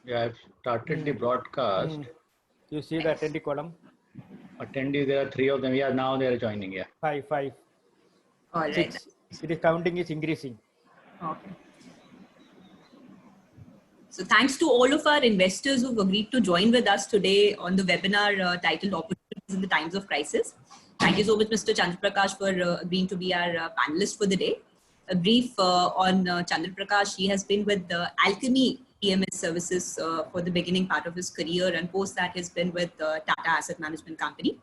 Yeah, I've started the broadcast. You see the attendee column? Attendees, there are 3 of them. Yeah, now they are joining. Yeah. Five. All right. 6. It is counting is increasing. Okay. So thanks to all of our investors who've agreed to join with us today on the webinar titled Opportunities in the Times of Crisis. Thank you so much, Mr. Chandra Prakash, for agreeing to be our panelist for the day. A brief on Chandra Prakash. He has been with Alchemy EMS Services for the beginning part of his career, and post that has been with Tata Asset Management Company.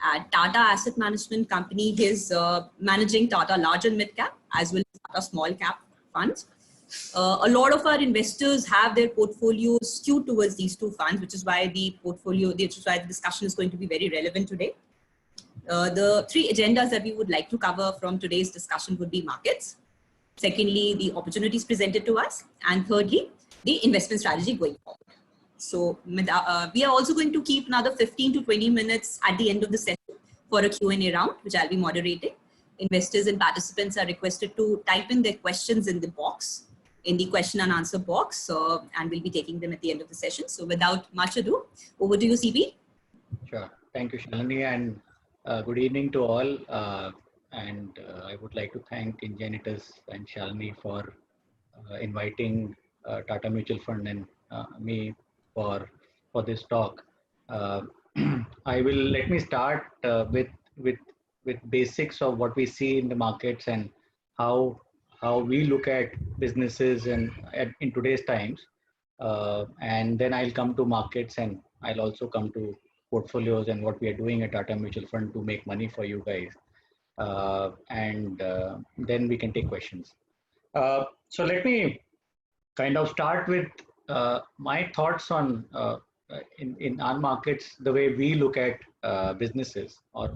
At Tata Asset Management Company, he's managing Tata Large and Mid Cap as well as Tata Small Cap funds. A lot of our investors have their portfolios skewed towards these two funds, which is why the discussion is going to be very relevant today. The 3 agendas that we would like to cover from today's discussion would be markets, secondly, the opportunities presented to us, and thirdly, the investment strategy going forward. So we are also going to keep another 15 to 20 minutes at the end of the session for a Q&A round, which I'll be moderating. Investors and participants are requested to type in their questions in the box, in the question and answer box, and we'll be taking them at the end of the session. So without much ado, over to you, CP. Sure. Thank you, Shalini, and good evening to all. I would like to thank Ingenitus and Shalini for inviting Tata Mutual Fund and me for this talk. Let me start with basics of what we see in the markets and how we look at businesses and in today's times, and then I'll come to markets, and I'll also come to portfolios and what we are doing at Tata Mutual Fund to make money for you guys, and then we can take questions. So let me kind of start with my thoughts on in our markets, the way we look at businesses, or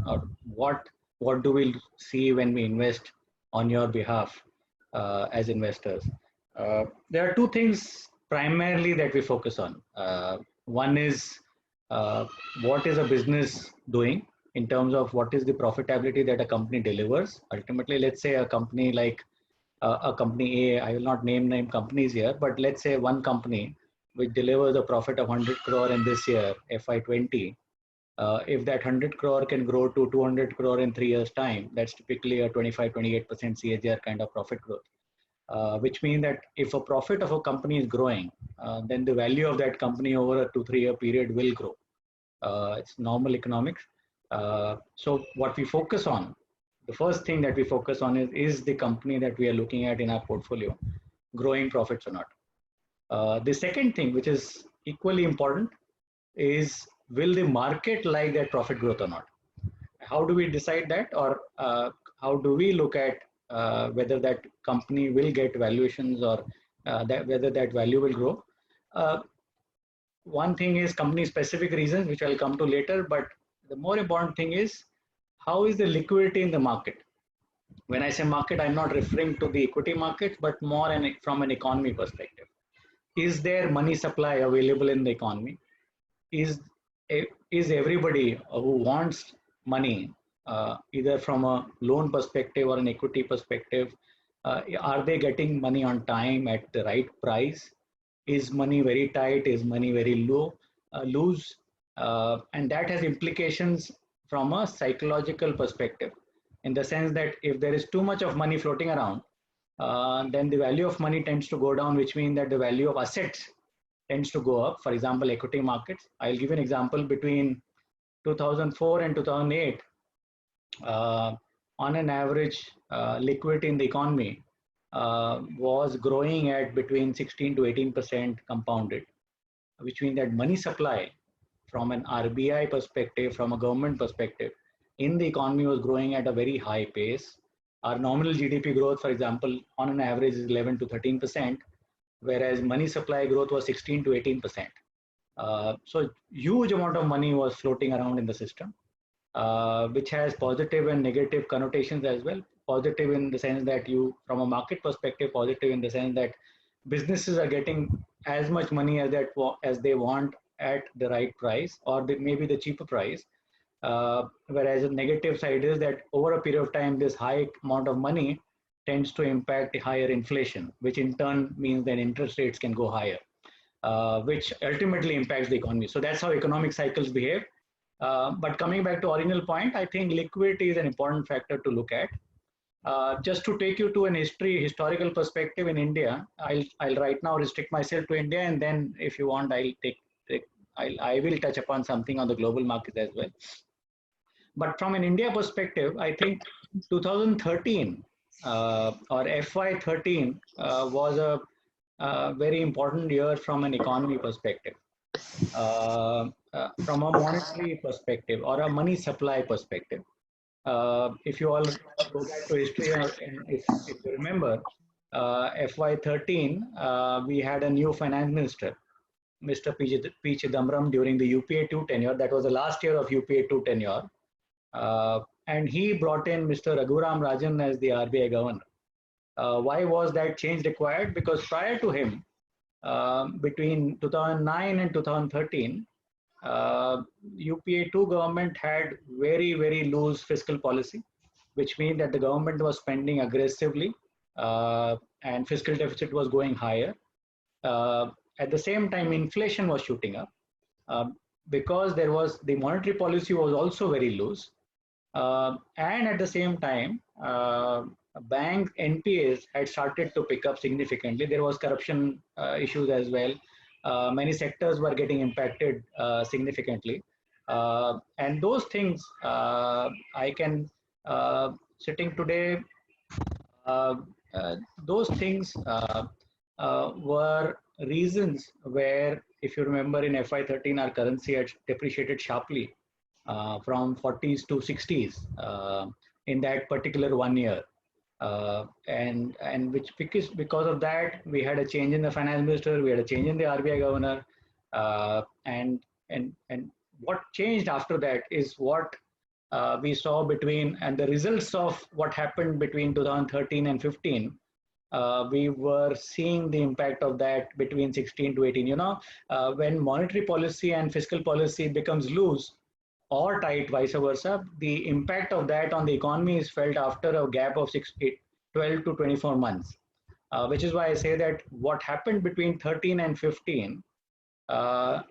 what do we see when we invest on your behalf as investors. There are 2 things primarily that we focus on. One is what is a business doing in terms of what is the profitability that a company delivers. Ultimately, let's say a company like a company A, I will not name companies here, but let's say one company which delivers a profit of 100 crore in this year, FY20, if that 100 crore can grow to 200 crore in 3 years' time, that's typically a 25-28% CAGR kind of profit growth. Which means that if a profit of a company is growing, then the value of that company over a 2-3 year period will grow. It's normal economics. So what we focus on, the first thing that we focus on is the company that we are looking at in our portfolio growing profits or not. The second thing, which is equally important, is will the market like that profit growth or not? How do we decide that, or how do we look at whether that company will get valuations, or whether that value will grow? One thing is company specific reasons, which I'll come to later, but the more important thing is how is the liquidity in the market. When I say market, I'm not referring to the equity market, but more from an economy perspective. Is there money supply available in the economy? Is everybody who wants money, either from a loan perspective or an equity perspective, are they getting money on time at the right price? Is money very tight? Is money very loose? And that has implications from a psychological perspective, in the sense that if there is too much of money floating around, then the value of money tends to go down, which means that the value of assets tends to go up. For example, equity markets. I'll give you an example. Between 2004 and 2008, on an average, liquidity in the economy was growing at between 16 to 18% compounded, which means that money supply from an RBI perspective, from a government perspective, in the economy was growing at a very high pace. Our nominal GDP growth, for example, on an average is 11 to 13%, whereas money supply growth was 16 to 18%. So huge amount of money was floating around in the system, which has positive and negative connotations as well. Positive in the sense that from a market perspective, positive in the sense that businesses are getting as much money as they want at the right price, or maybe the cheaper price. Whereas the negative side is that over a period of time, this high amount of money tends to impact the higher inflation, which in turn means that interest rates can go higher. which ultimately impacts the economy. So that's how economic cycles behave. But coming back to original point, I think liquidity is an important factor to look at. Just to take you to an historical perspective in India, I'll right now restrict myself to India, and then if you want, I will touch upon something on the global market as well. But from an India perspective, I think 2013 or FY13 was a very important year from an economy perspective, from a monetary perspective or a money supply perspective. If you all go back to history, and if you remember, FY13, we had a new finance minister, Mr. P. Chidambaram, during the UPA 2 tenure. That was the last year of UPA 2 tenure. And he brought in Mr. Raghuram Rajan as the RBI governor. Why was that change required? Because prior to him, between 2009 and 2013, UPA 2 government had very, very loose fiscal policy, which means that the government was spending aggressively and fiscal deficit was going higher. At the same time, inflation was shooting up because the monetary policy was also very loose. And at the same time, bank NPAs had started to pick up significantly. There was corruption issues as well. Many sectors were getting impacted significantly. And those things, I can, sitting today, those things were reasons where, if you remember, in FY13, our currency had depreciated sharply from 40s to 60s in that particular 1 year. And which because of that, we had a change in the finance minister, we had a change in the RBI governor, and what changed after that is what we saw between, and the results of what happened between 2013 and 15. We were seeing the impact of that between 16 to 18. When monetary policy and fiscal policy becomes loose or tight, vice versa, the impact of that on the economy is felt after a gap of 12 to 24 months, which is why I say that what happened between 13 and 15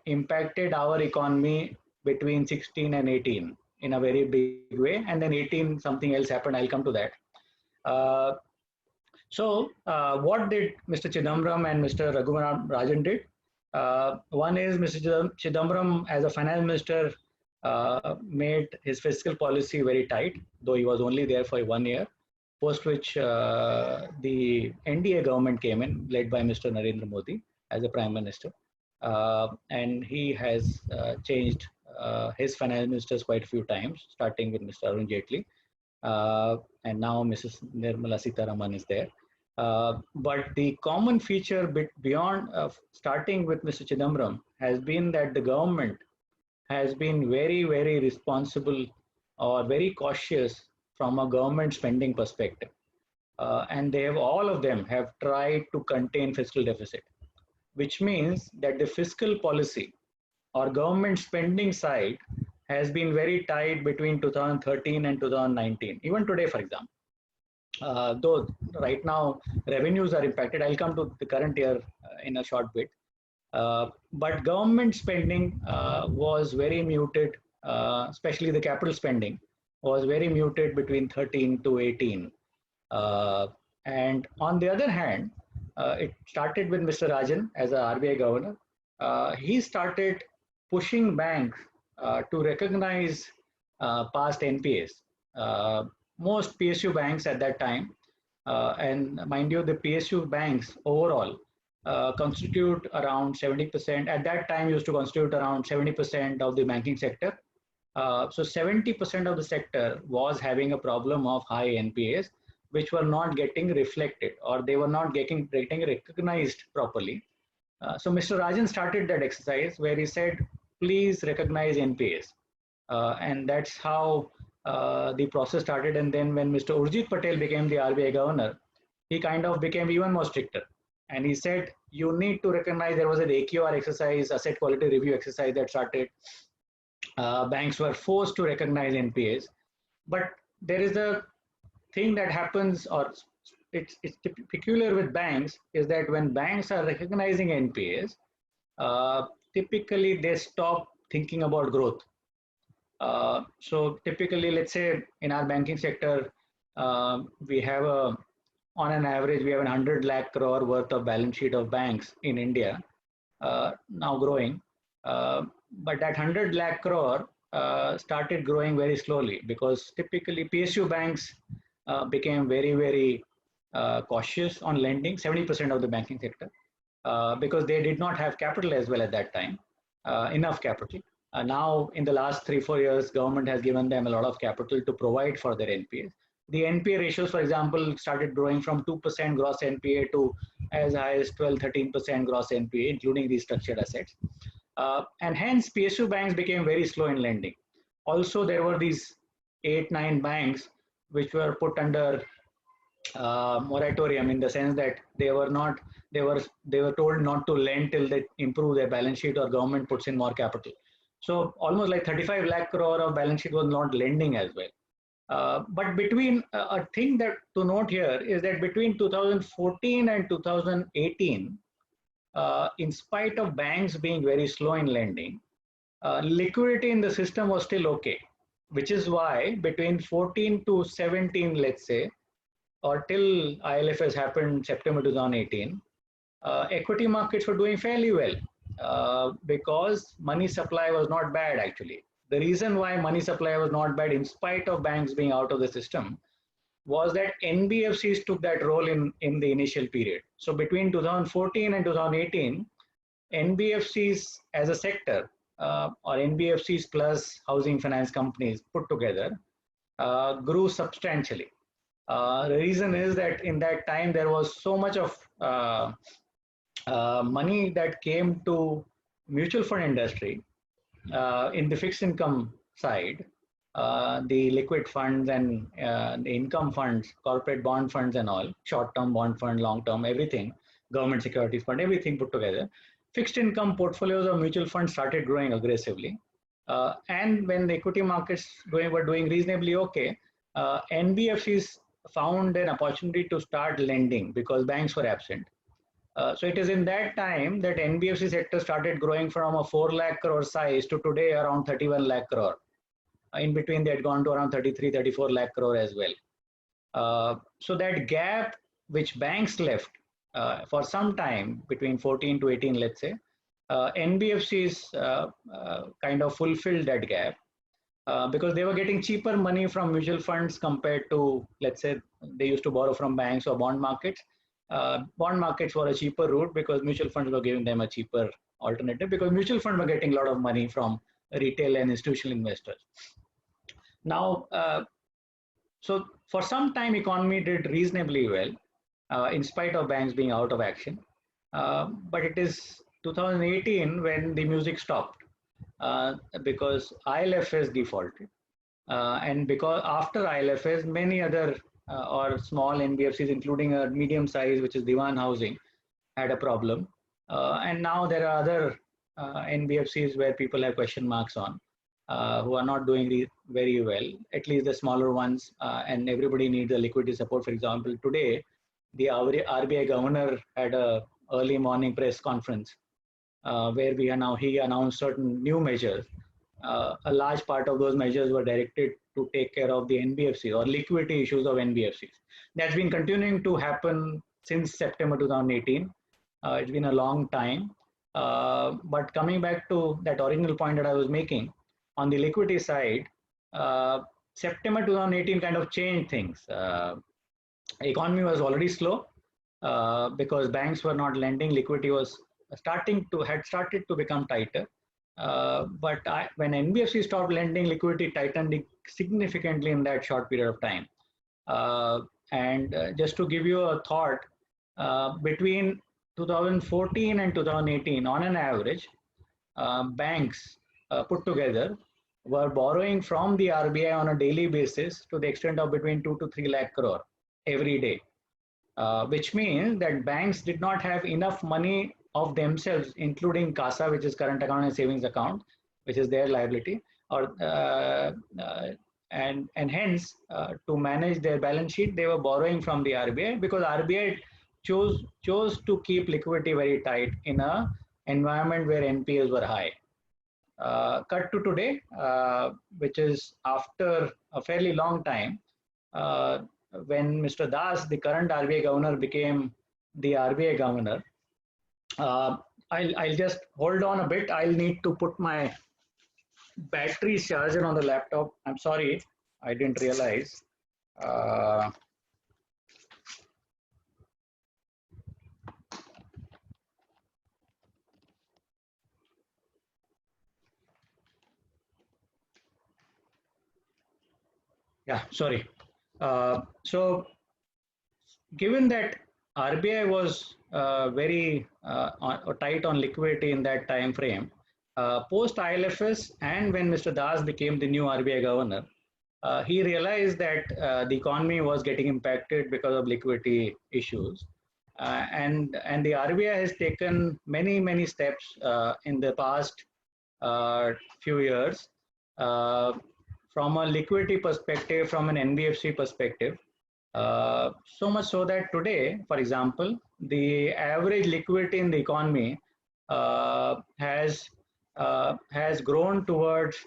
impacted our economy between 16 and 18 in a very big way. And then 18, something else happened. I'll come to that. So what did Mr. Chidambaram and Mr. Raghuram Rajan did? One is Mr. Chidambaram, as a finance minister, made his fiscal policy very tight, though he was only there for 1 year, post which the NDA government came in, led by Mr. Narendra Modi as a prime minister. And he has changed his finance ministers quite a few times, starting with Mr. Arun Jaitley. And now Mrs. Nirmala Sitharaman is there. But the common feature beyond starting with Mr. Chidambaram has been that the government has been very, very responsible or very cautious from a government spending perspective. And all of them have tried to contain fiscal deficit, which means that the fiscal policy or government spending side has been very tight between 2013 and 2019. Even today, for example, though right now revenues are impacted, I'll come to the current year in a short bit. But government spending was very muted, especially the capital spending was very muted between 13 to 18. And on the other hand, it started with Mr. Rajan as a RBI governor. He started pushing banks to recognize past NPAs. Most PSU banks at that time, and mind you, the PSU banks overall constitute around 70%. At that time, used to constitute around 70% of the banking sector. So 70% of the sector was having a problem of high NPAs, which were not getting reflected, or they were not getting recognized properly. So Mr. Rajan started that exercise where he said, please recognize NPAs. And that's how the process started. And then when Mr. Urjit Patel became the RBI governor, he kind of became even more stricter. And he said, you need to recognize, there was an AQR exercise, asset quality review exercise that started. Banks were forced to recognize NPAs. But there is a thing that happens, or it's peculiar with banks, is that when banks are recognizing NPAs, typically they stop thinking about growth. So typically, let's say in our banking sector, we have on an average, we have 100 lakh crore worth of balance sheet of banks in India, now growing. But that 100 lakh crore started growing very slowly because typically PSU banks became very, very cautious on lending, 70% of the banking sector, because they did not have capital as well at that time, enough capital. Now, in the last 3-4 years, government has given them a lot of capital to provide for their NPAs. The NPA ratios, for example, started growing from 2% gross NPA to as high as 12-13% gross NPA, including these structured assets. And hence, PSU banks became very slow in lending. Also, there were these 8-9 banks which were put under moratorium in the sense that they were told not to lend till they improve their balance sheet or government puts in more capital. So almost like 35 lakh crore of balance sheet was not lending as well. But between a thing that to note here is that between 2014 and 2018, in spite of banks being very slow in lending, liquidity in the system was still okay, which is why between 14 to 17, let's say, or till ILFS happened September 2018, equity markets were doing fairly well because money supply was not bad actually. The reason why money supply was not bad in spite of banks being out of the system was that NBFCs took that role in the initial period. So between 2014 and 2018, NBFCs as a sector or NBFCs plus housing finance companies put together grew substantially. The reason is that in that time there was so much of money that came to mutual fund industry in the fixed income side, the liquid funds and the income funds, corporate bond funds and all, short-term bond fund, long-term, everything, government securities fund, everything put together. Fixed income portfolios of mutual funds started growing aggressively. And when the equity markets were doing reasonably okay, NBFCs found an opportunity to start lending because banks were absent. So it is in that time that NBFC sector started growing from a 4 lakh crore size to today around 31 lakh crore. In between, they had gone to around 33-34 lakh crore as well. So that gap which banks left for some time between 14 to 18, let's say, NBFCs kind of fulfilled that gap. Because they were getting cheaper money from mutual funds compared to, let's say, they used to borrow from banks or bond markets. Bond markets were a cheaper route because mutual funds were giving them a cheaper alternative because mutual funds were getting a lot of money from retail and institutional investors. Now, so for some time, economy did reasonably well in spite of banks being out of action. But it is 2018 when the music stopped. Because ILFS defaulted. And because after ILFS, many other or small NBFCs, including a medium size, which is Diwan Housing, had a problem. And now there are other NBFCs where people have question marks on, who are not doing very well, at least the smaller ones, and everybody needs a liquidity support. For example, today, the RBI governor had a early morning press conference where he announced certain new measures. A large part of those measures were directed to take care of the NBFCs or liquidity issues of NBFCs. That's been continuing to happen since September 2018. It's been a long time. But coming back to that original point that I was making, on the liquidity side, September 2018 kind of changed things. Economy was already slow because banks were not lending. Liquidity was had started to become tighter. But when NBFC stopped lending, liquidity tightened significantly in that short period of time. And just to give you a thought, between 2014 and 2018, on an average, banks put together were borrowing from the RBI on a daily basis to the extent of between 2 to 3 lakh crore every day, which means that banks did not have enough money of themselves, including CASA, which is current account and savings account, which is their liability, or and hence to manage their balance sheet, they were borrowing from the RBI because RBI chose to keep liquidity very tight in a environment where NPAs were high. Cut to today, which is after a fairly long time, when Mr. Das, the current RBI governor, became the RBI governor. I'll just hold on a bit. I'll need to put my battery charger on the laptop. I'm sorry, I didn't realize. Yeah, sorry. So, given that RBI was very tight on liquidity in that time frame, post ILFS and when Mr. Das became the new RBI governor, he realized that the economy was getting impacted because of liquidity issues. And the RBI has taken many steps in the past few years from a liquidity perspective, from an NBFC perspective. So much so that today, for example, the average liquidity in the economy has grown towards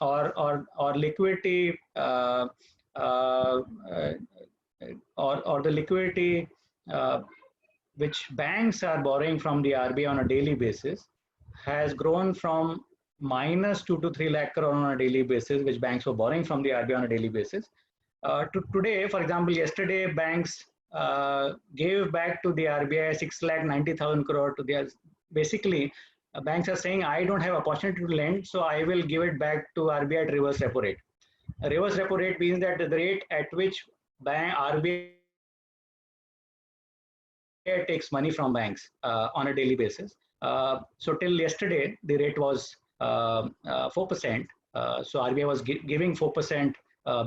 or liquidity or the liquidity which banks are borrowing from the RBI on a daily basis has grown from minus 2 to 3 lakh crore on a daily basis, which banks were borrowing from the RBI on a daily basis. To today, for example, yesterday banks gave back to the RBI 6,90,000 crore to their, basically banks are saying, I don't have opportunity to lend, so I will give it back to RBI at reverse repo rate. A reverse repo rate means that the rate at which RBI takes money from banks on a daily basis. So till yesterday, the rate was 4%. So RBI was giving 4%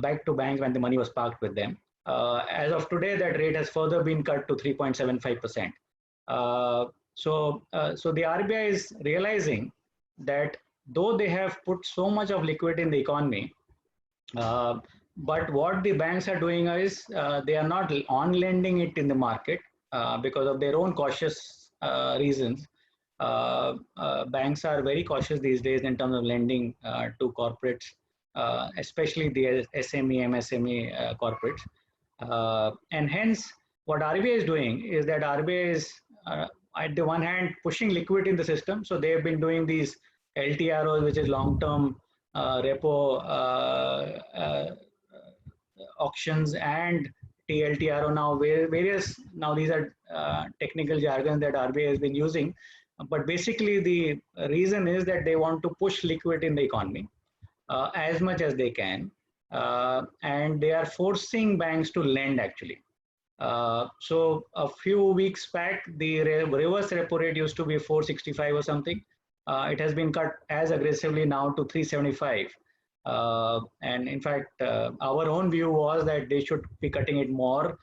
back to banks when the money was parked with them. As of today, that rate has further been cut to 3.75%. So the RBI is realizing that though they have put so much of liquidity in the economy, but what the banks are doing is they are not on lending it in the market because of their own cautious reasons. Banks are very cautious these days in terms of lending to corporates, especially the SME, MSME corporates. And hence, what RBI is doing is that RBI is, at the one hand, pushing liquidity in the system. So they've been doing these LTROs, which is long-term repo auctions, and TLTRO now, various, now these are technical jargon that RBI has been using. But basically, the reason is that they want to push liquidity in the economy as much as they can. And they are forcing banks to lend actually. So a few weeks back, the reverse repo rate used to be 465 or something. It has been cut as aggressively now to 375. And in fact, our own view was that they should be cutting it more.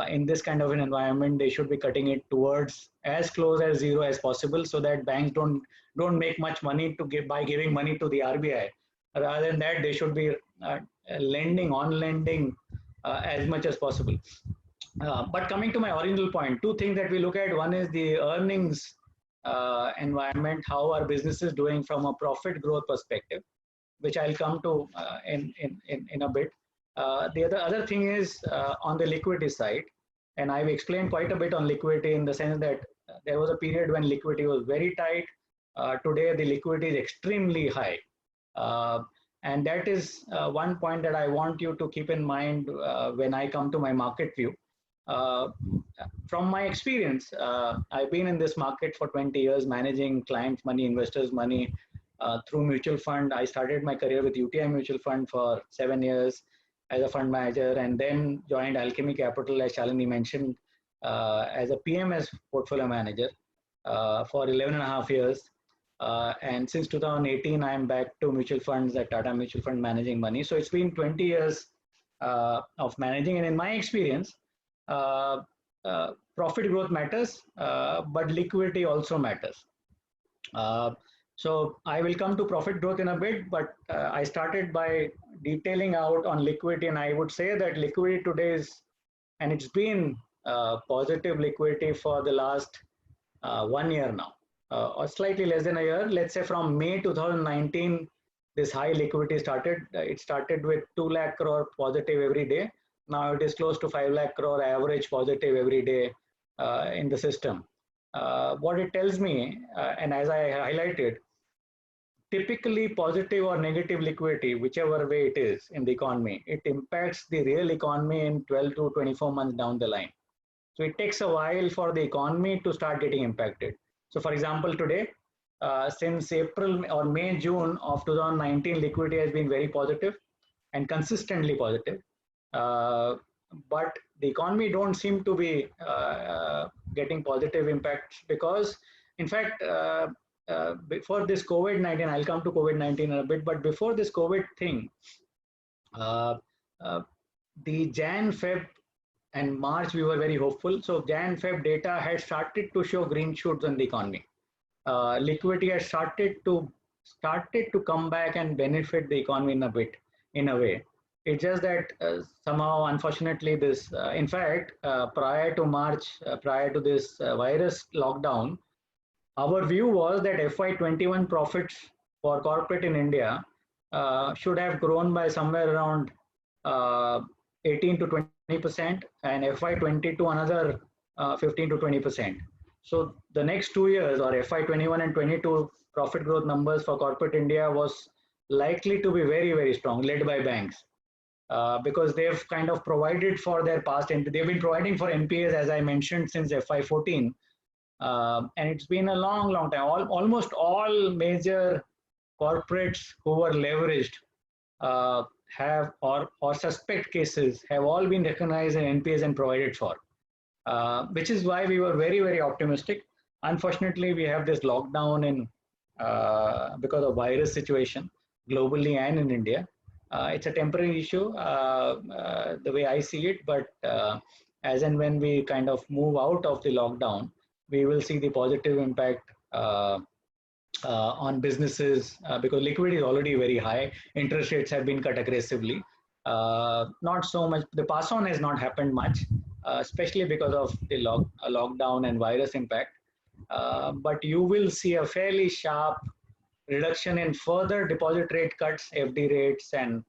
In this kind of an environment, they should be cutting it towards as close as zero as possible, so that banks don't make much money to give by giving money to the RBI. Rather than that, they should be lending as much as possible. But coming to my original point, two things that we look at. One is the earnings environment, how are businesses doing from a profit growth perspective, which I'll come to in a bit. The other thing is on the liquidity side, and I've explained quite a bit on liquidity in the sense that there was a period when liquidity was very tight. Today, the liquidity is extremely high. And that is one point that I want you to keep in mind when I come to my market view. From my experience, I've been in this market for 20 years, managing clients' money, investors' money through mutual fund. I started my career with UTI Mutual Fund for 7 years as a fund manager, and then joined Alchemy Capital, as Shalini mentioned, as a PMS portfolio manager for 11.5 years. And since 2018, I'm back to mutual funds at Tata Mutual Fund managing money. So it's been 20 years of managing. And in my experience, profit growth matters, but liquidity also matters. So I will come to profit growth in a bit, but I started by detailing out on liquidity. And I would say that liquidity today is, and it's been positive liquidity for the last 1 year now. or slightly less than a year. Let's say from May 2019, this high liquidity started. It started with 2 lakh crore positive every day. Now it is close to 5 lakh crore average positive every day in the system. What it tells me, and as I highlighted, typically positive or negative liquidity, whichever way it is in the economy, it impacts the real economy in 12 to 24 months down the line. So it takes a while for the economy to start getting impacted. So for example, today, since April or May, June of 2019, liquidity has been very positive and consistently positive. But the economy don't seem to be getting positive impacts because, in fact, before this COVID-19, I'll come to COVID-19 in a bit, but before this COVID thing, uh, the Jan, Feb, and March, we were very hopeful. So Jan, Feb data had started to show green shoots in the economy. Liquidity has started to come back and benefit the economy in a way. It's just that somehow, unfortunately, this, in fact, prior to March, prior to this virus lockdown, our view was that FY21 profits for corporate in India should have grown by somewhere around 18 to 20%, and FY22 another 15 to 20%. So the next 2 years, or FY21 and 22, profit growth numbers for corporate India was likely to be very, very strong, led by banks. Because they've kind of provided for their past, and they've been providing for NPAs, as I mentioned, since FY14. And it's been a long, long time. Almost all major corporates who were leveraged have or suspect cases have all been recognized in NPAs and provided for, which is why we were very, very optimistic. Unfortunately, we have this lockdown in because of virus situation globally and in India. It's a temporary issue, the way I see it, but as and when we kind of move out of the lockdown, we will see the positive impact on businesses because liquidity is already very high. Interest rates have been cut aggressively. Not so much, the pass on has not happened much, especially because of the lockdown and virus impact. But you will see a fairly sharp reduction in further deposit rate cuts, FD rates, and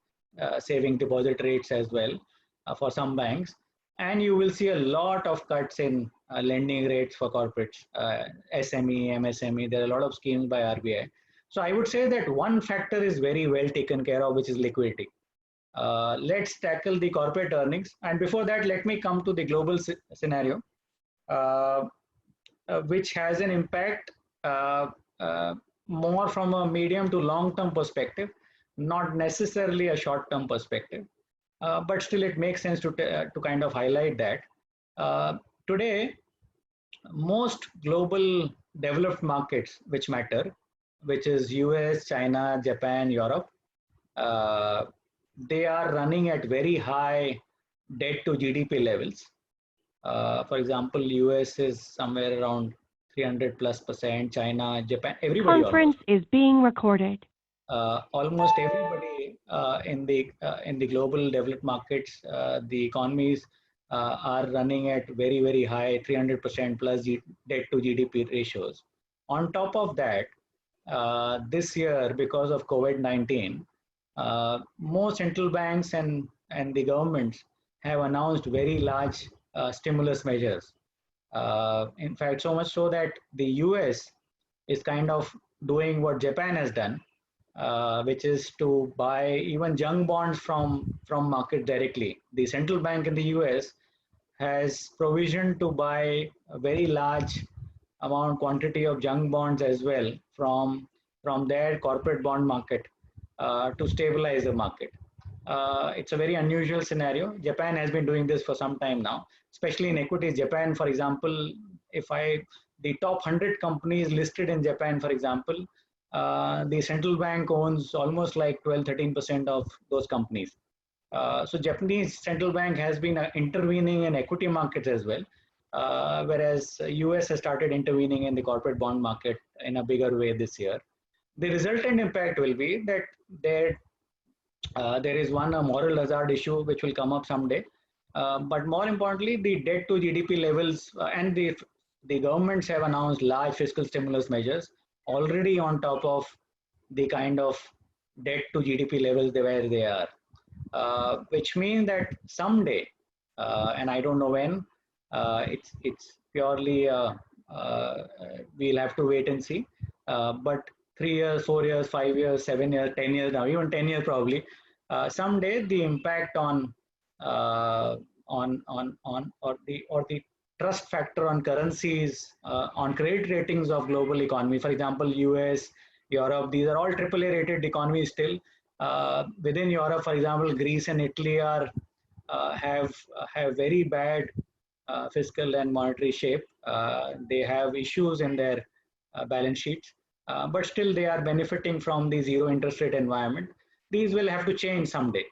saving deposit rates as well for some banks. And you will see a lot of cuts in lending rates for corporates, SME, MSME. There are a lot of schemes by RBI. So I would say that one factor is very well taken care of, which is liquidity. Let's tackle the corporate earnings. And before that, let me come to the global scenario, which has an impact more from a medium to long-term perspective, not necessarily a short-term perspective. But still it makes sense to kind of highlight that. Today, most global developed markets which matter, which is US, China, Japan, Europe, they are running at very high debt to GDP levels. For example, US is somewhere around 300+%, China, Japan, everybody. Conference is being recorded. Almost everybody in the global developed markets, the economies are running at very, very high 300% plus debt to GDP ratios. On top of that, this year, because of COVID-19, most central banks and the governments have announced very large stimulus measures. In fact, so much so that the US is kind of doing what Japan has done, which is to buy even junk bonds from market directly. The central bank in the US has provision to buy a very large quantity of junk bonds as well from their corporate bond market to stabilize the market. It's a very unusual scenario. Japan has been doing this for some time now, especially in equities. Japan, for example, the top 100 companies listed in Japan, for example, the central bank owns almost like 12-13% of those companies. So Japanese central bank has been intervening in equity markets as well, whereas US has started intervening in the corporate bond market in a bigger way this year. The resultant impact will be that there is a moral hazard issue which will come up someday. But more importantly, the debt to GDP levels and the the governments have announced large fiscal stimulus measures already on top of the kind of debt to GDP levels where they are, which means that someday, and I don't know when, it's purely we'll have to wait and see. But 3 years, 4 years, 5 years, 7 years, 10 years now, even 10 years probably, someday the impact uh, or the trust factor on currencies, on credit ratings of global economy. For example, US, Europe, these are all AAA rated economies still. Within Europe, for example, Greece and Italy are have very bad fiscal and monetary shape. They have issues in their balance sheets, but still they are benefiting from the zero interest rate environment. These will have to change someday.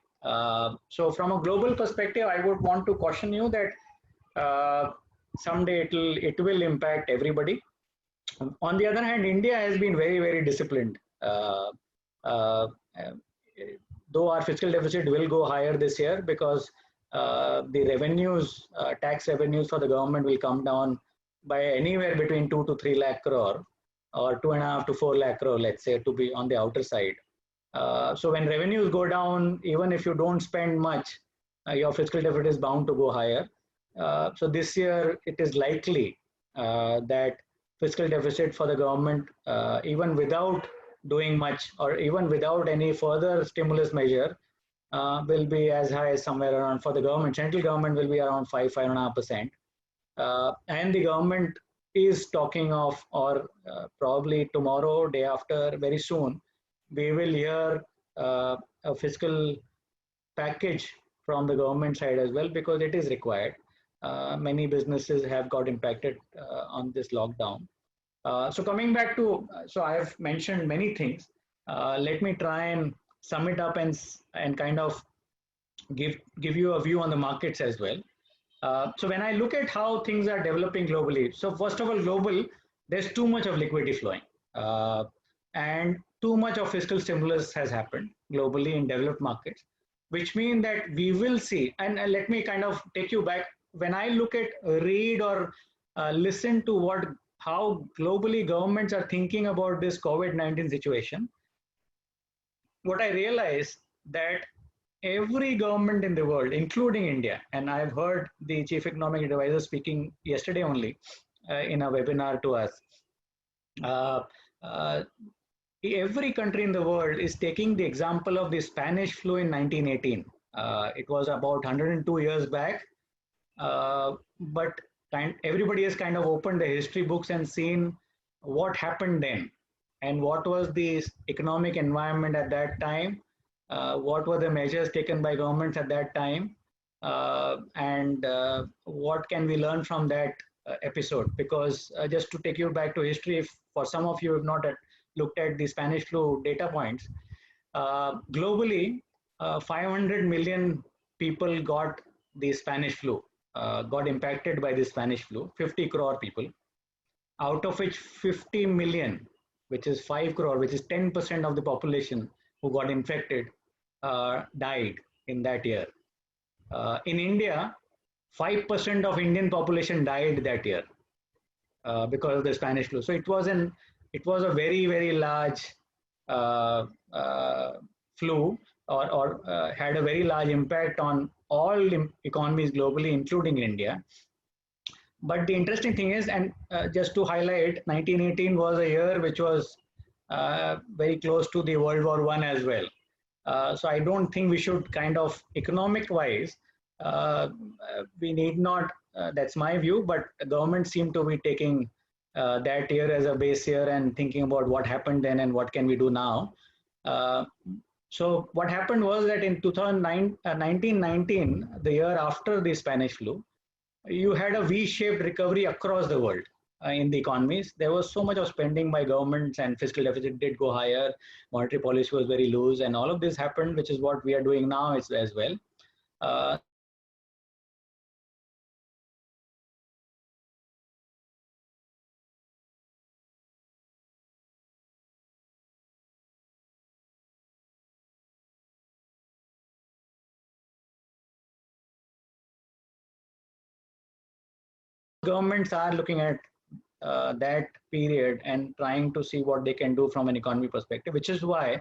So from a global perspective, I would want to caution you that someday it will impact everybody. On the other hand, India has been very disciplined. Uh, though our fiscal deficit will go higher this year because the revenues, tax revenues for the government will come down by anywhere between 2 to 3 lakh crore or 2.5 to 4 lakh crore, let's say, to be on the outer side. So when revenues go down, even if you don't spend much, your fiscal deficit is bound to go higher. So this year, it is likely that fiscal deficit for the government, even without doing much or even without any further stimulus measure, will be as high as somewhere around, for the government, central government will be around 5.5%. And the government is talking of, or probably tomorrow, day after, very soon, we will hear a fiscal package from the government side as well, because it is required. Many businesses have got impacted on this lockdown. So coming back to, so I have mentioned many things. Let me try and sum it up and kind of give you a view on the markets as well. So when I look at how things are developing globally, so first of all, global, there's too much of liquidity flowing, and too much of fiscal stimulus has happened globally in developed markets, which means that we will see. And let me kind of take you back. When I look at, read or listen to how globally governments are thinking about this COVID-19 situation, what I realize that every government in the world, including India, and I've heard the chief economic advisor speaking yesterday only in a webinar to us, every country in the world is taking the example of the Spanish flu in 1918. It was about 102 years back, but everybody has kind of opened the history books and seen what happened then and what was the economic environment at that time, what were the measures taken by governments at that time, and what can we learn from that episode. Because just to take you back to history, if for some of you have not looked at the Spanish flu data points, globally, 500 million people got the Spanish flu, got impacted by the Spanish flu, 50 crore people, out of which 50 million, which is 5 crore, which is 10% of the population who got infected, died in that year. In India, 5% of Indian population died that year because of the Spanish flu. So it was a very large flu, or had a very large impact on all economies globally, including India. But the interesting thing is, and just to highlight, 1918 was a year which was very close to the World War I as well. So I don't think we should kind of, economic wise, we need not, that's my view, but governments seem to be taking that year as a base year and thinking about what happened then and what can we do now. So what happened was that in 1919, the year after the Spanish flu, you had a V-shaped recovery across the world in the economies. There was so much of spending by governments and fiscal deficit did go higher. Monetary policy was very loose, and all of this happened, which is what we are doing now as well. Governments are looking at that period and trying to see what they can do from an economy perspective, which is why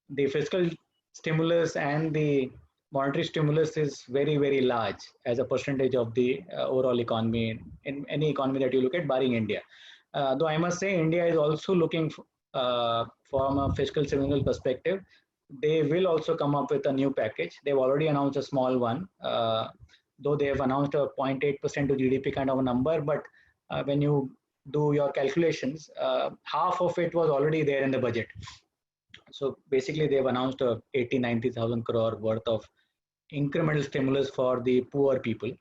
the fiscal stimulus and the monetary stimulus is very, very large as a percentage of the overall economy in any economy that you look at, barring India. Though I must say, India is also looking from a fiscal stimulus perspective. They will also come up with a new package. They've already announced a small one, though they have announced a 0.8% to GDP kind of a number. But when you do your calculations, half of it was already there in the budget. So basically, they've announced a 80-90,000 crore worth of incremental stimulus for the poor people.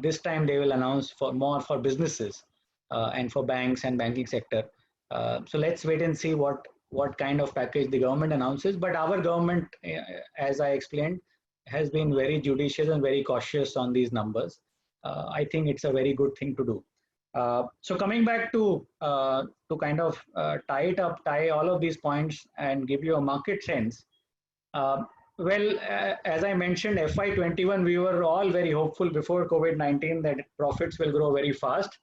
This time, they will announce for more for businesses and for banks and banking sector. So let's wait and see what kind of package the government announces. But our government, as I explained, has been very judicious and very cautious on these numbers. I think it's a very good thing to do. So coming back to kind of tie all of these points and give you a market sense. As I mentioned, FY21, we were all very hopeful before COVID-19 that profits will grow very fast.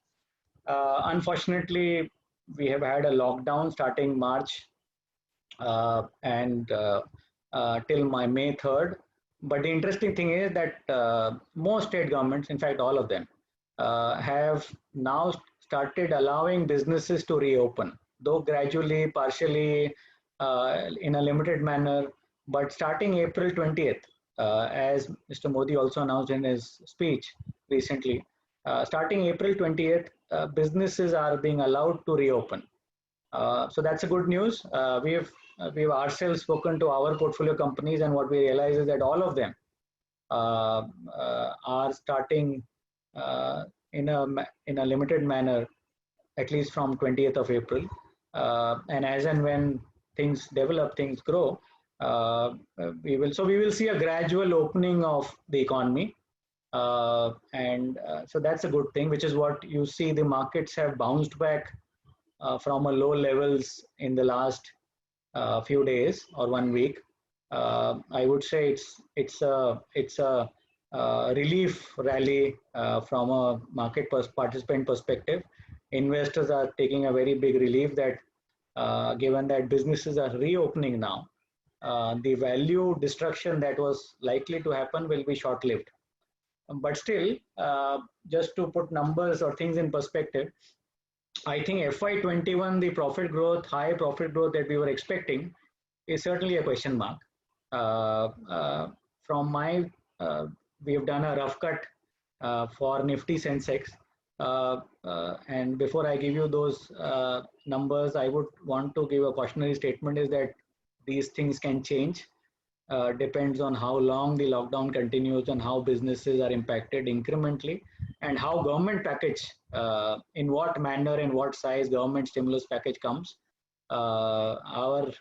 Unfortunately, we have had a lockdown starting March and till May 3rd. But the interesting thing is that most state governments, in fact, all of them, have now started allowing businesses to reopen, though gradually, partially, in a limited manner. But starting April 20th, as Mr. Modi also announced in his speech recently, starting April 20th, businesses are being allowed to reopen. So that's a good news. We've ourselves spoken to our portfolio companies, and what we realize is that all of them are starting in a limited manner, at least from 20th of April. And as and when things develop, things grow, we will see a gradual opening of the economy. And so that's a good thing, which is what you see the markets have bounced back from a low levels in the last few days or 1 week. I would say it's a relief rally from a market participant perspective. Investors are taking a very big relief that given that businesses are reopening now, the value destruction that was likely to happen will be short-lived. But still, just to put numbers or things in perspective, I think FY21, the high profit growth that we were expecting is certainly a question mark. We have done a rough cut for Nifty Sensex. And before I give you those numbers, I would want to give a cautionary statement is that these things can change. Depends on how long the lockdown continues and how businesses are impacted incrementally and how government package, in what manner and what size government stimulus package comes. Our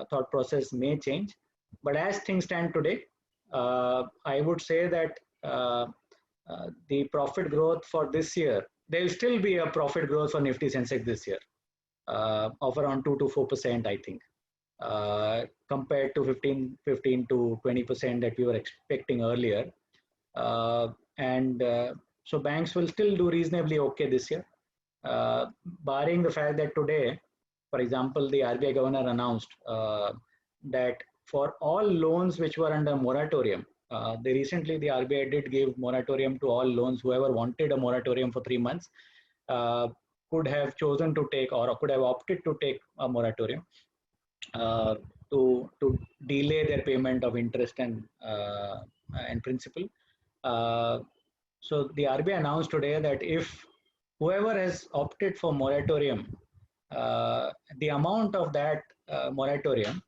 thought process may change. But as things stand today, I would say that the profit growth for this year, there will still be a profit growth for Nifty Sensex this year of around 2 to 4%, I think, compared to 15 to 20% that we were expecting earlier. So banks will still do reasonably okay this year, barring the fact that today, for example, the RBI governor announced that for all loans which were under moratorium, the RBI did give moratorium to all loans. Whoever wanted a moratorium for 3 months could have chosen to take or could have opted to take a moratorium to delay their payment of interest and principal. So the RBI announced today that if whoever has opted for moratorium, the amount of that moratorium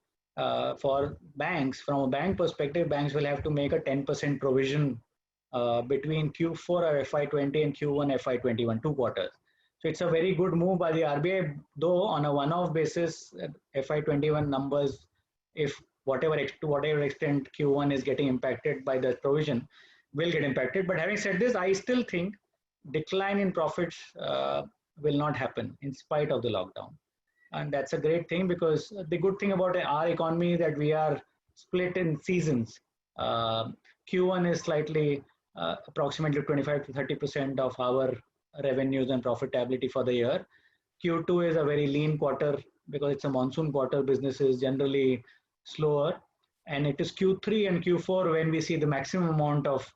for banks, from a bank perspective, banks will have to make a 10% provision between Q4 of FY20 and Q1 FY21, 2 quarters. So it's a very good move by the RBI, though on a one-off basis, FY21 numbers, if to whatever extent Q1 is getting impacted by the provision, will get impacted. But having said this, I still think decline in profits will not happen in spite of the lockdown. And that's a great thing, because the good thing about our economy is that we are split in seasons. Q1 is slightly approximately 25 to 30% of our revenues and profitability for the year. Q2 is a very lean quarter because it's a monsoon quarter. Business is generally slower, and it is Q3 and Q4 when we see the maximum amount of.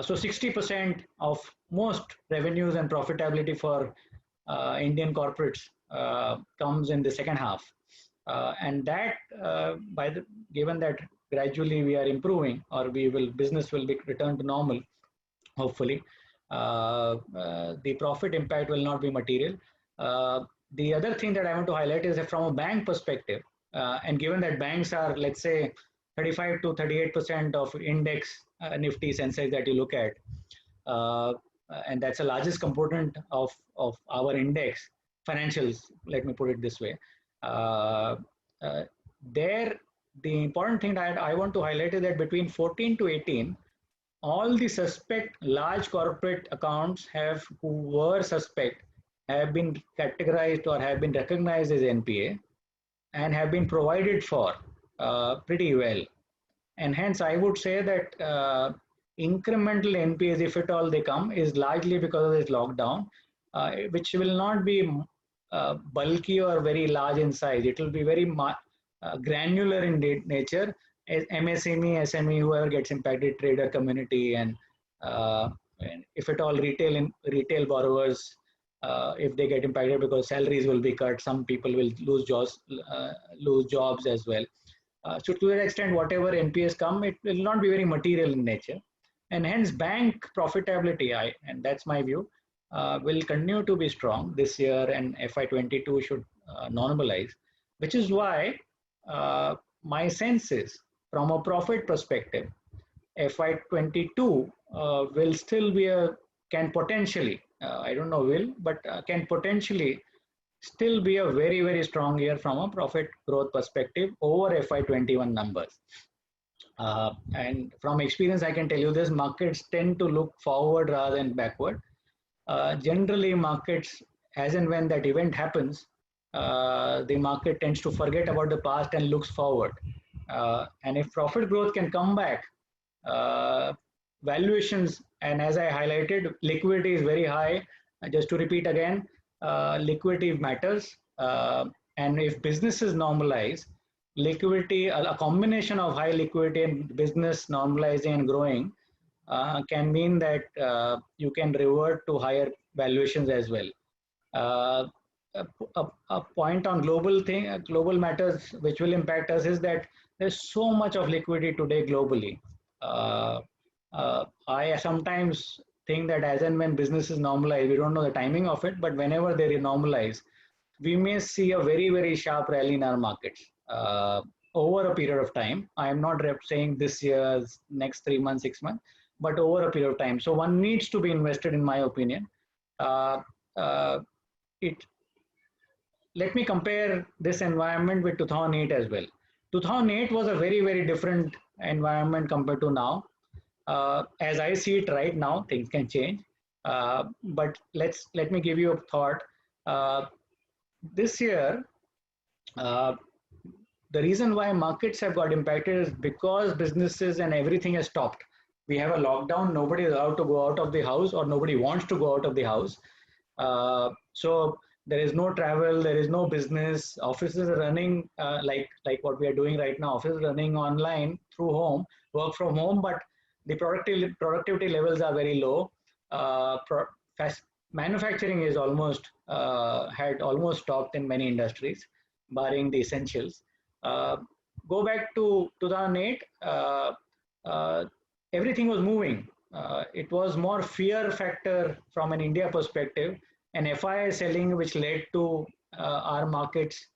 So 60% of most revenues and profitability for Indian corporates comes in the second half, and that given that gradually we are improving, or business will be returned to normal, hopefully, the profit impact will not be material. The other thing that I want to highlight is that from a bank perspective, and given that banks are, let's say, 35 to 38% of index Nifty Sensex that you look at, and that's the largest component of our index financials, let me put it this way. The important thing that I want to highlight is that between 14 to 18, all the suspect large corporate accounts who were suspect have been categorized or have been recognized as NPA and have been provided for pretty well. And hence, I would say that incremental NPAs, if at all they come, is largely because of this lockdown, which will not be bulky or very large in size. It will be very granular in nature. MSME, SME, whoever gets impacted, trader community, and if at all retail borrowers, if they get impacted because salaries will be cut, some people will lose jobs as well. So to that extent, whatever NPAs come, it will not be very material in nature, and hence bank profitability, and that's my view, will continue to be strong this year, and FY22 should normalize, which is why my sense is, from a profit perspective, FY22 will still be can potentially, I don't know but can potentially still be a very, very strong year from a profit growth perspective over FY21 numbers. And from experience, I can tell you this: markets tend to look forward rather than backward. Generally, markets, as and when that event happens, the market tends to forget about the past and looks forward. And if profit growth can come back, valuations, and as I highlighted, liquidity is very high. Just to repeat again, liquidity matters. And if businesses normalize, liquidity, a combination of high liquidity and business normalizing and growing, can mean that you can revert to higher valuations as well. A point on global matters which will impact us is that there's so much of liquidity today globally. I sometimes think that as and when businesses normalize, we don't know the timing of it, but whenever they normalize, we may see a very, very sharp rally in our markets over a period of time. I am not saying this year's next 3 months, 6 months, but over a period of time. So one needs to be invested, in my opinion. Let me compare this environment with 2008 as well. 2008 was a very, very different environment compared to now. As I see it right now, things can change. But let me give you a thought. This year, the reason why markets have got impacted is because businesses and everything has stopped. We have a lockdown. Nobody is allowed to go out of the house, or nobody wants to go out of the house. So there is no travel, there is no business. Offices are running like what we are doing right now. Offices running online through home, work from home, but the productivity levels are very low. Manufacturing is had almost stopped in many industries, barring the essentials. Go back to 2008, everything was moving. It was more fear factor from an India perspective, and FII selling, which led to our markets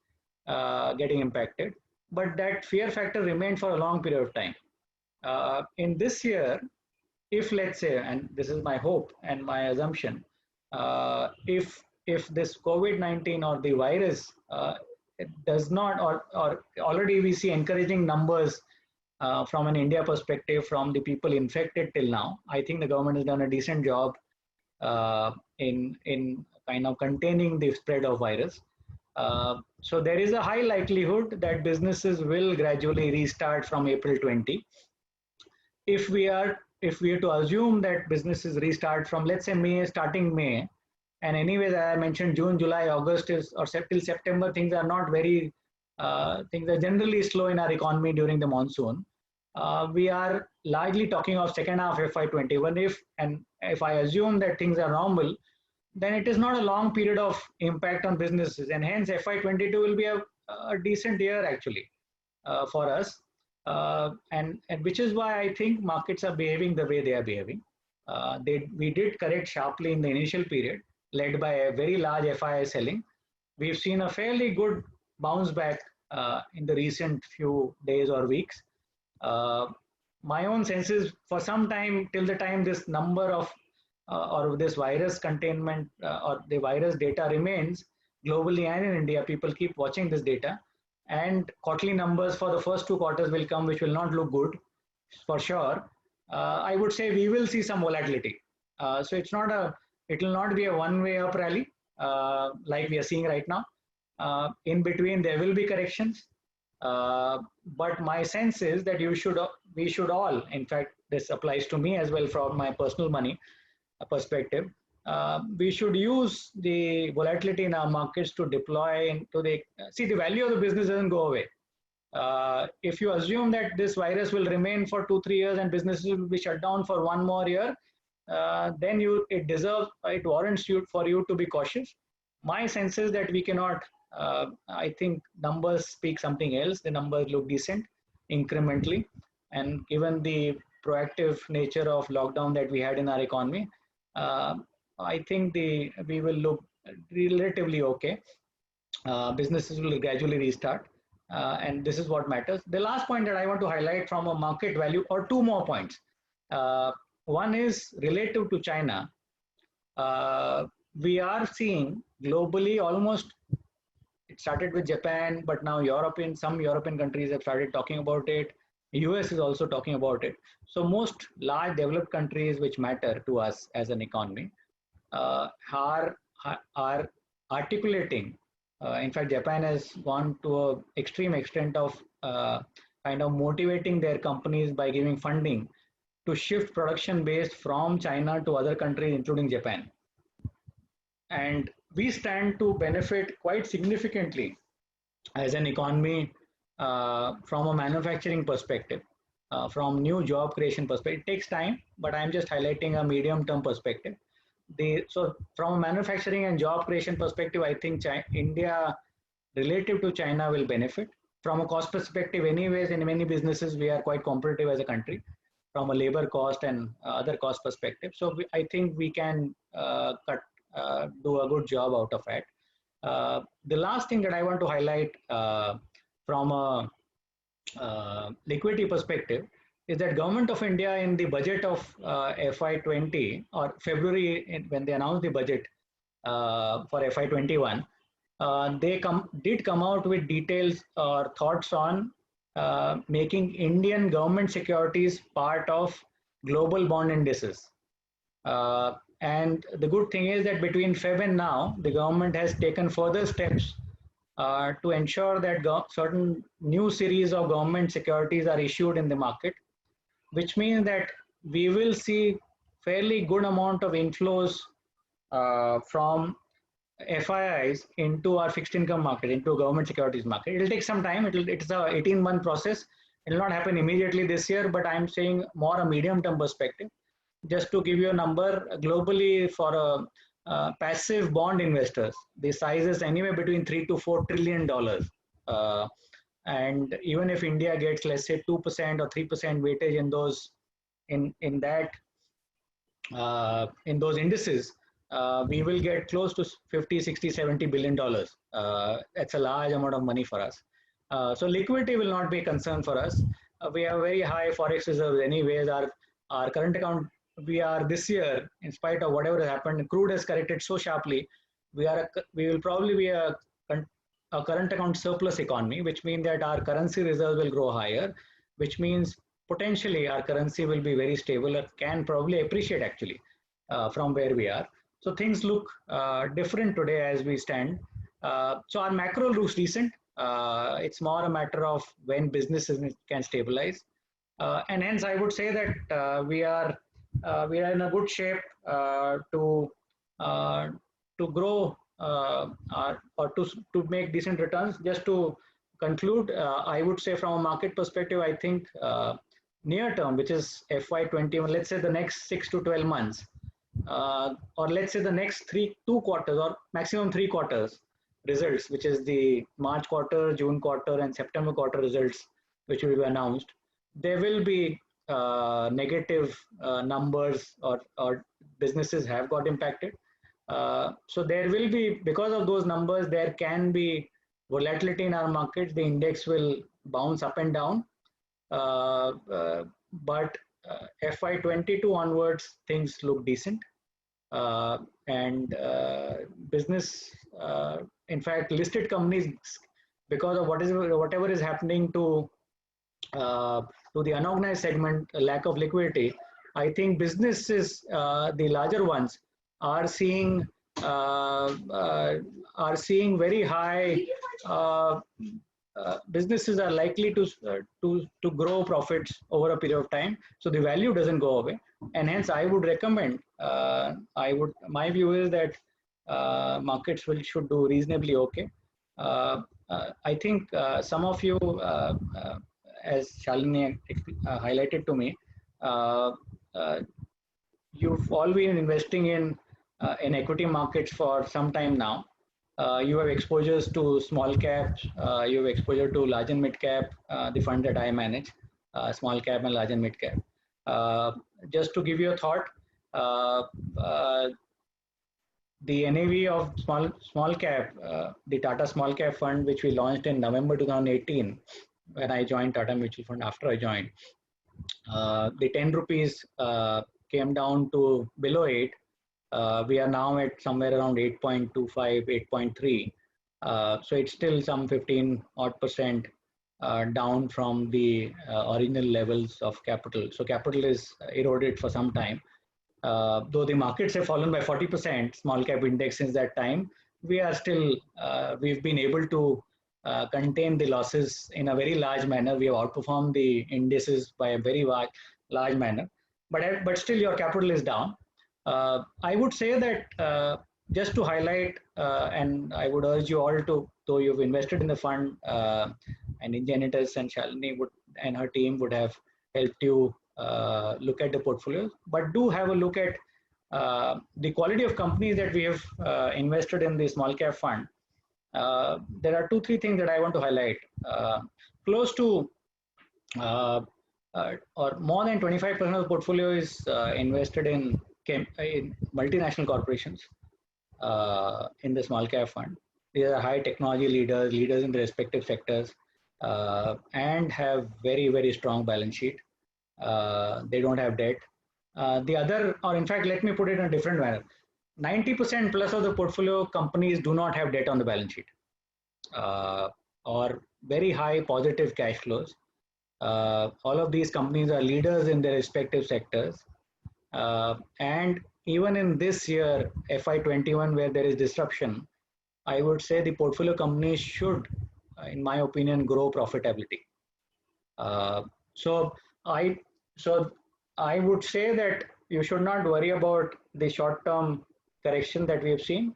getting impacted. But that fear factor remained for a long period of time. In this year, if let's say, and this is my hope and my assumption, if this COVID-19 or the virus it does not, or already we see encouraging numbers from an India perspective from the people infected till now. I think the government has done a decent job in kind of containing the spread of virus. So there is a high likelihood that businesses will gradually restart from April 20. If we are to assume that businesses restart from, let's say, starting May, And anyways, I mentioned June, July, August till September, things are not very, things are generally slow in our economy during the monsoon. We are largely talking of second half FY21. If I assume that things are normal, then it is not a long period of impact on businesses, and hence FY22 will be a decent year actually for us, and which is why I think markets are behaving the way they are behaving. We did correct sharply in the initial period, led by a very large FII selling. We've seen a fairly good bounce back in the recent few days or weeks. My own sense is for some time, till the time this number of or this virus containment or the virus data remains globally and in India, people keep watching this data, and quarterly numbers for the first 2 quarters will come, which will not look good for sure. I would say we will see some volatility. So it will not be a one-way up rally like we are seeing right now. In between, there will be corrections. But my sense is that we should all, in fact, this applies to me as well from my personal money perspective, we should use the volatility in our markets to deploy into see, the value of the business doesn't go away. If you assume that this virus will remain for 2-3 years and businesses will be shut down for 1 more year, then it warrants for you to be cautious. My sense is that we cannot, I think numbers speak something else. The numbers look decent incrementally, and given the proactive nature of lockdown that we had in our economy, I think we will look relatively okay. Businesses will gradually restart, and this is what matters. The last point that I want to highlight from a market value, or 2 more points. One is relative to China. We are seeing globally almost, it started with Japan, but now some European countries have started talking about it. US is also talking about it. So most large developed countries which matter to us as an economy are articulating. In fact, Japan has gone to an extreme extent of kind of motivating their companies by giving funding to shift production base from China to other countries, including Japan. And we stand to benefit quite significantly as an economy from a manufacturing perspective, from new job creation perspective. It takes time, but I'm just highlighting a medium-term perspective. So from a manufacturing and job creation perspective, I think India, relative to China, will benefit. From a cost perspective, anyways, in many businesses, we are quite competitive as a country from a labor cost and other cost perspective. So I think we can do a good job out of it. The last thing that I want to highlight from a liquidity perspective is that Government of India in the budget of FY20 or February, when they announced the budget for FY21, they did come out with details or thoughts on making Indian government securities part of global bond indices. And the good thing is that between Feb and now, the government has taken further steps to ensure that certain new series of government securities are issued in the market, which means that we will see fairly good amount of inflows from FIIs into our fixed income market, into government securities market. It will take some time. It's a 18-month process. It will not happen immediately this year, but I'm saying more a medium-term perspective. Just to give you a number, globally for passive bond investors, the size is anywhere between $3 to $4 trillion. And even if India gets, let's say, 2% or 3% weightage in those indices, we will get close to 50, 60, 70 billion dollars. That's a large amount of money for us. So liquidity will not be a concern for us. We have very high forex reserves anyways. Our current account, we are this year, in spite of whatever has happened, crude has corrected so sharply, we will probably be a current account surplus economy, which means that our currency reserves will grow higher, which means potentially our currency will be very stable or can probably appreciate actually from where we are. So things look different today as we stand. So our macro looks decent. It's more a matter of when businesses can stabilize. And hence I would say that we are in a good shape to grow or to make decent returns. Just to conclude, I would say from a market perspective, I think near term, which is FY21, let's say the next 6 to 12 months, or let's say the next 2 quarters or maximum 3 quarters results, which is the March quarter, June quarter, and September quarter results, which will be announced. There will be negative numbers, or businesses have got impacted. So there will be, because of those numbers, there can be volatility in our markets. The index will bounce up and down. But FY22 onwards, things look decent. And business, in fact, listed companies, because of whatever is happening to the unorganized segment, lack of liquidity, I think businesses, the larger ones, are seeing very high. Businesses are likely to grow profits over a period of time, so the value doesn't go away, and hence I would recommend. My view is that markets should do reasonably okay. I think some of you, as Shalini highlighted to me, you've all been investing in equity markets for some time now. You have exposures to small caps, you have exposure to large and mid cap, the fund that I manage, small cap and large and mid cap. Just to give you a thought, the NAV of small cap, the Tata Small Cap Fund, which we launched in November 2018, when I joined Tata Mutual Fund, after I joined, the 10 rupees came down to below 8. We are now at somewhere around 8.25, 8.3. So it's still some 15 odd percent down from the original levels of capital. So capital is eroded for some time. Though the markets have fallen by 40%, small cap index since that time, we are still, we've been able to contain the losses in a very large manner. We have outperformed the indices by a very large manner. But still your capital is down. I would say that just to highlight, and I would urge you all to, though you've invested in the fund, and Ingenitus and Shalini and her team would have helped you look at the portfolios, but do have a look at the quality of companies that we have invested in the small cap fund. There are 2-3 things that I want to highlight. Close to or more than 25% of the portfolio is invested in multinational corporations in the small cap fund. These are high technology leaders in the respective sectors, and have very, very strong balance sheet. They don't have debt. The other, or in fact, let me put it in a different manner. 90% plus of the portfolio companies do not have debt on the balance sheet, or very high positive cash flows. All of these companies are leaders in their respective sectors. And even in this year, FY21, where there is disruption, I would say the portfolio companies should, in my opinion, grow profitability. So I would say that you should not worry about the short-term correction that we have seen.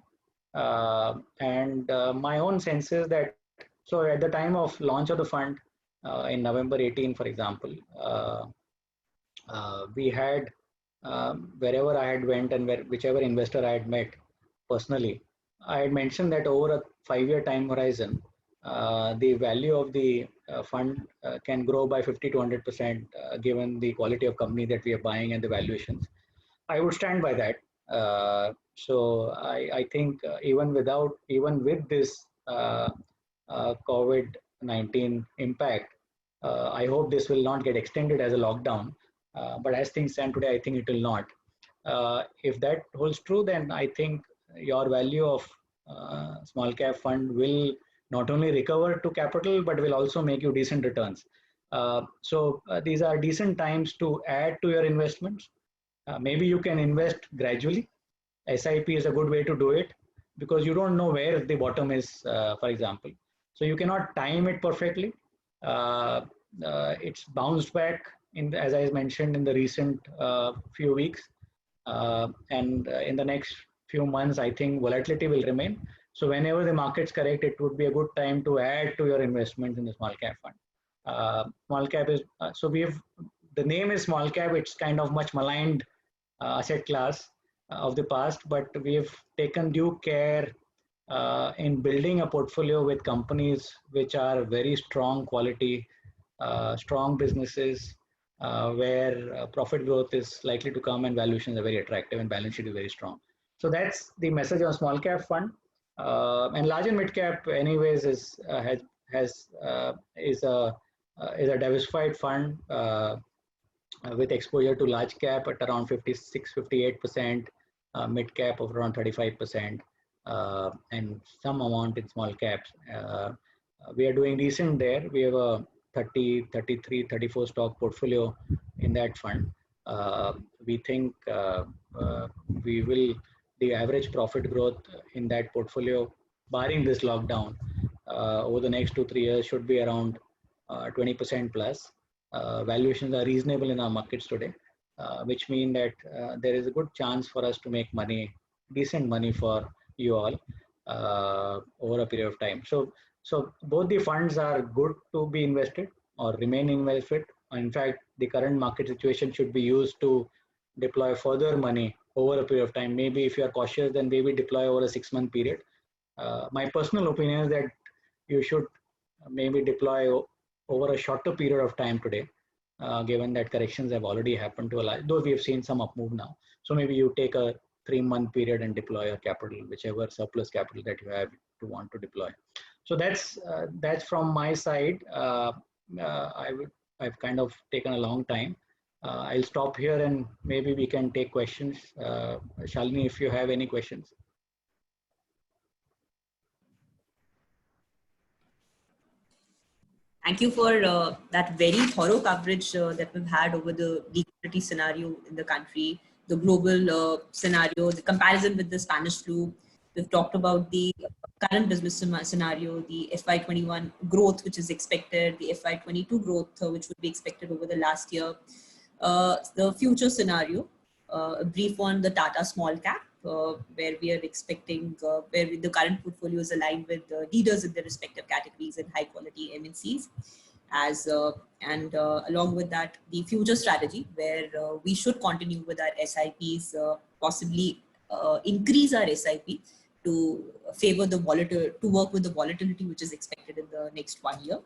And my own sense is that, so at the time of launch of the fund in November 18, for example, we had, wherever I had went and whichever investor I had met personally, I had mentioned that over a 5-year time horizon, the value of the fund can grow by 50 to 100% given the quality of company that we are buying and the valuations. I would stand by that. So I think even with this COVID-19 impact, I hope this will not get extended as a lockdown. But as things stand today, I think it will not. If that holds true, then I think your value of small cap fund will not only recover to capital, but will also make you decent returns. So these are decent times to add to your investments. Maybe you can invest gradually. SIP is a good way to do it because you don't know where the bottom is, for example. So you cannot time it perfectly. It's bounced back, as I mentioned, in the recent few weeks. And in the next few months, I think volatility will remain. So whenever the markets correct, it would be a good time to add to your investments in the small cap fund. Small cap is, so the name is small cap, it's kind of much maligned asset class of the past, but we've taken due care in building a portfolio with companies which are very strong quality, strong businesses, where profit growth is likely to come and valuations are very attractive and balance sheet is very strong. So that's the message on small cap fund. And large and mid cap, anyways, is a diversified fund with exposure to large cap at around 56-58%, mid cap of around 35%, and some amount in small caps. We are doing decent there. We have a 30, 33, 34 stock portfolio in that fund. We think the average profit growth in that portfolio, barring this lockdown, over the next 2-3 years should be around 20% plus. Valuations are reasonable in our markets today, which mean that there is a good chance for us to make money, decent money for you all over a period of time. So both the funds are good to be invested or remain invested. In fact, the current market situation should be used to deploy further money over a period of time. Maybe if you are cautious, then maybe deploy over a 6-month period. My personal opinion is that you should maybe deploy over a shorter period of time today, given that corrections have already happened to a large, though we have seen some up move now. So maybe you take a 3-month period and deploy your capital, whichever surplus capital that you have to want to deploy. So that's from my side. I've kind of taken a long time. I'll stop here and maybe we can take questions. Shalini, if you have any questions. Thank you for that very thorough coverage that we've had over the liquidity scenario in the country, the global scenario, the comparison with the Spanish flu. We've talked about the current business scenario, the FY21 growth, which is expected, the FY22 growth, which would be expected over the last year, the future scenario, a brief on the Tata small cap, where we are expecting, where the current portfolio is aligned with leaders in their respective categories and high quality MNCs, and along with that, the future strategy, where we should continue with our SIPs, possibly increase our SIP to favor the volatility, to work with the volatility which is expected in the next 1 year,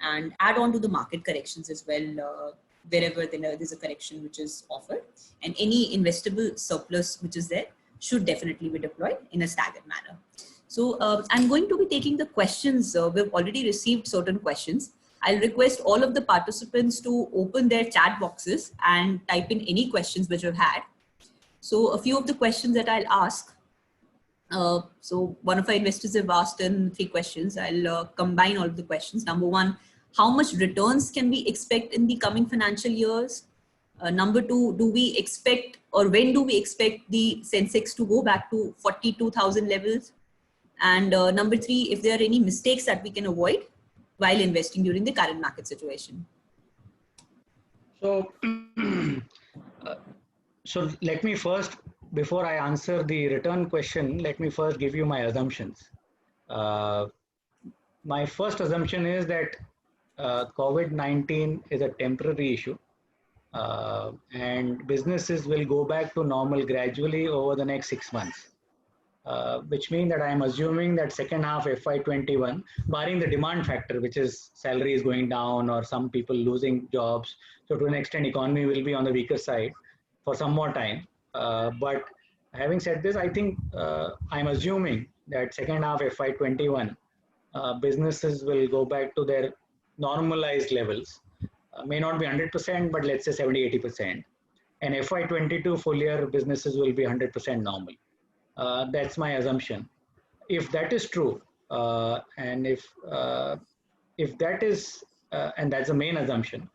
and add on to the market corrections as well, wherever there's a correction which is offered, and any investable surplus which is there should definitely be deployed in a staggered manner. So I'm going to be taking the questions. We've already received certain questions. I'll request all of the participants to open their chat boxes and type in any questions which we've had. So a few of the questions that I'll ask. So one of our investors have asked in 3 questions. I'll combine all of the questions. Number 1, how much returns can we expect in the coming financial years? Number 2, do we expect, or when do we expect the Sensex to go back to 42,000 levels? And number 3, if there are any mistakes that we can avoid while investing during the current market situation. So, so let me first, before I answer the return question, let me first give you my assumptions. My first assumption is that COVID-19 is a temporary issue. And businesses will go back to normal gradually over the next 6 months, which means that I am assuming that second half FY21, barring the demand factor, which is salaries going down or some people losing jobs. So to an extent, economy will be on the weaker side for some more time. But having said this, I think I'm assuming that second half FY21, businesses will go back to their normalized levels. May not be 100%, but let's say 70-80%. And FY22 full year businesses will be 100% normal. That's my assumption. If that is true, and if that is, and that's the main assumption,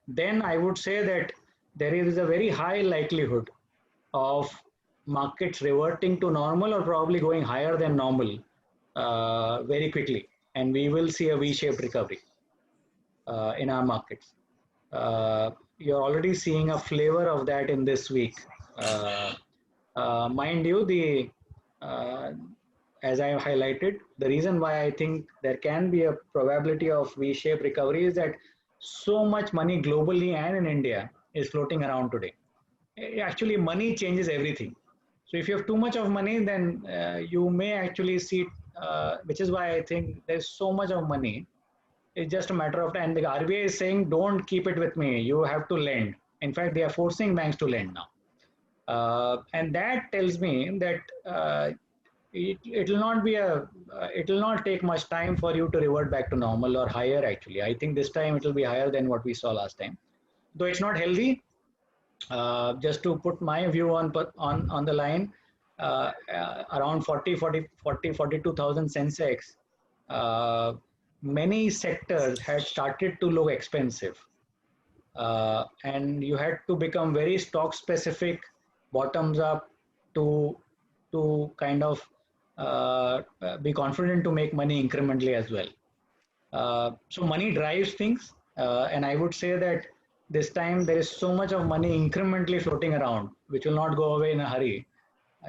then I would say that there is a very high likelihood of markets reverting to normal or probably going higher than normal very quickly. And we will see a V-shaped recovery in our markets. You're already seeing a flavor of that in this week. Mind you, as I highlighted, the reason why I think there can be a probability of V-shaped recovery is that so much money globally and in India is floating around today. Actually, money changes everything. So if you have too much of money, then you may actually see, which is why I think there's so much of money. It's just a matter of time. And the RBI is saying, don't keep it with me. You have to lend. In fact, they are forcing banks to lend now. And that tells me that it will not be it will not take much time for you to revert back to normal or higher. Actually, I think this time it will be higher than what we saw last time. Though it's not healthy. Just to put my view on the line, around 42,000 Sensex, many sectors had started to look expensive. And you had to become very stock specific, bottoms up, to kind of be confident to make money incrementally as well. So money drives things, and I would say that this time there is so much of money incrementally floating around, which will not go away in a hurry.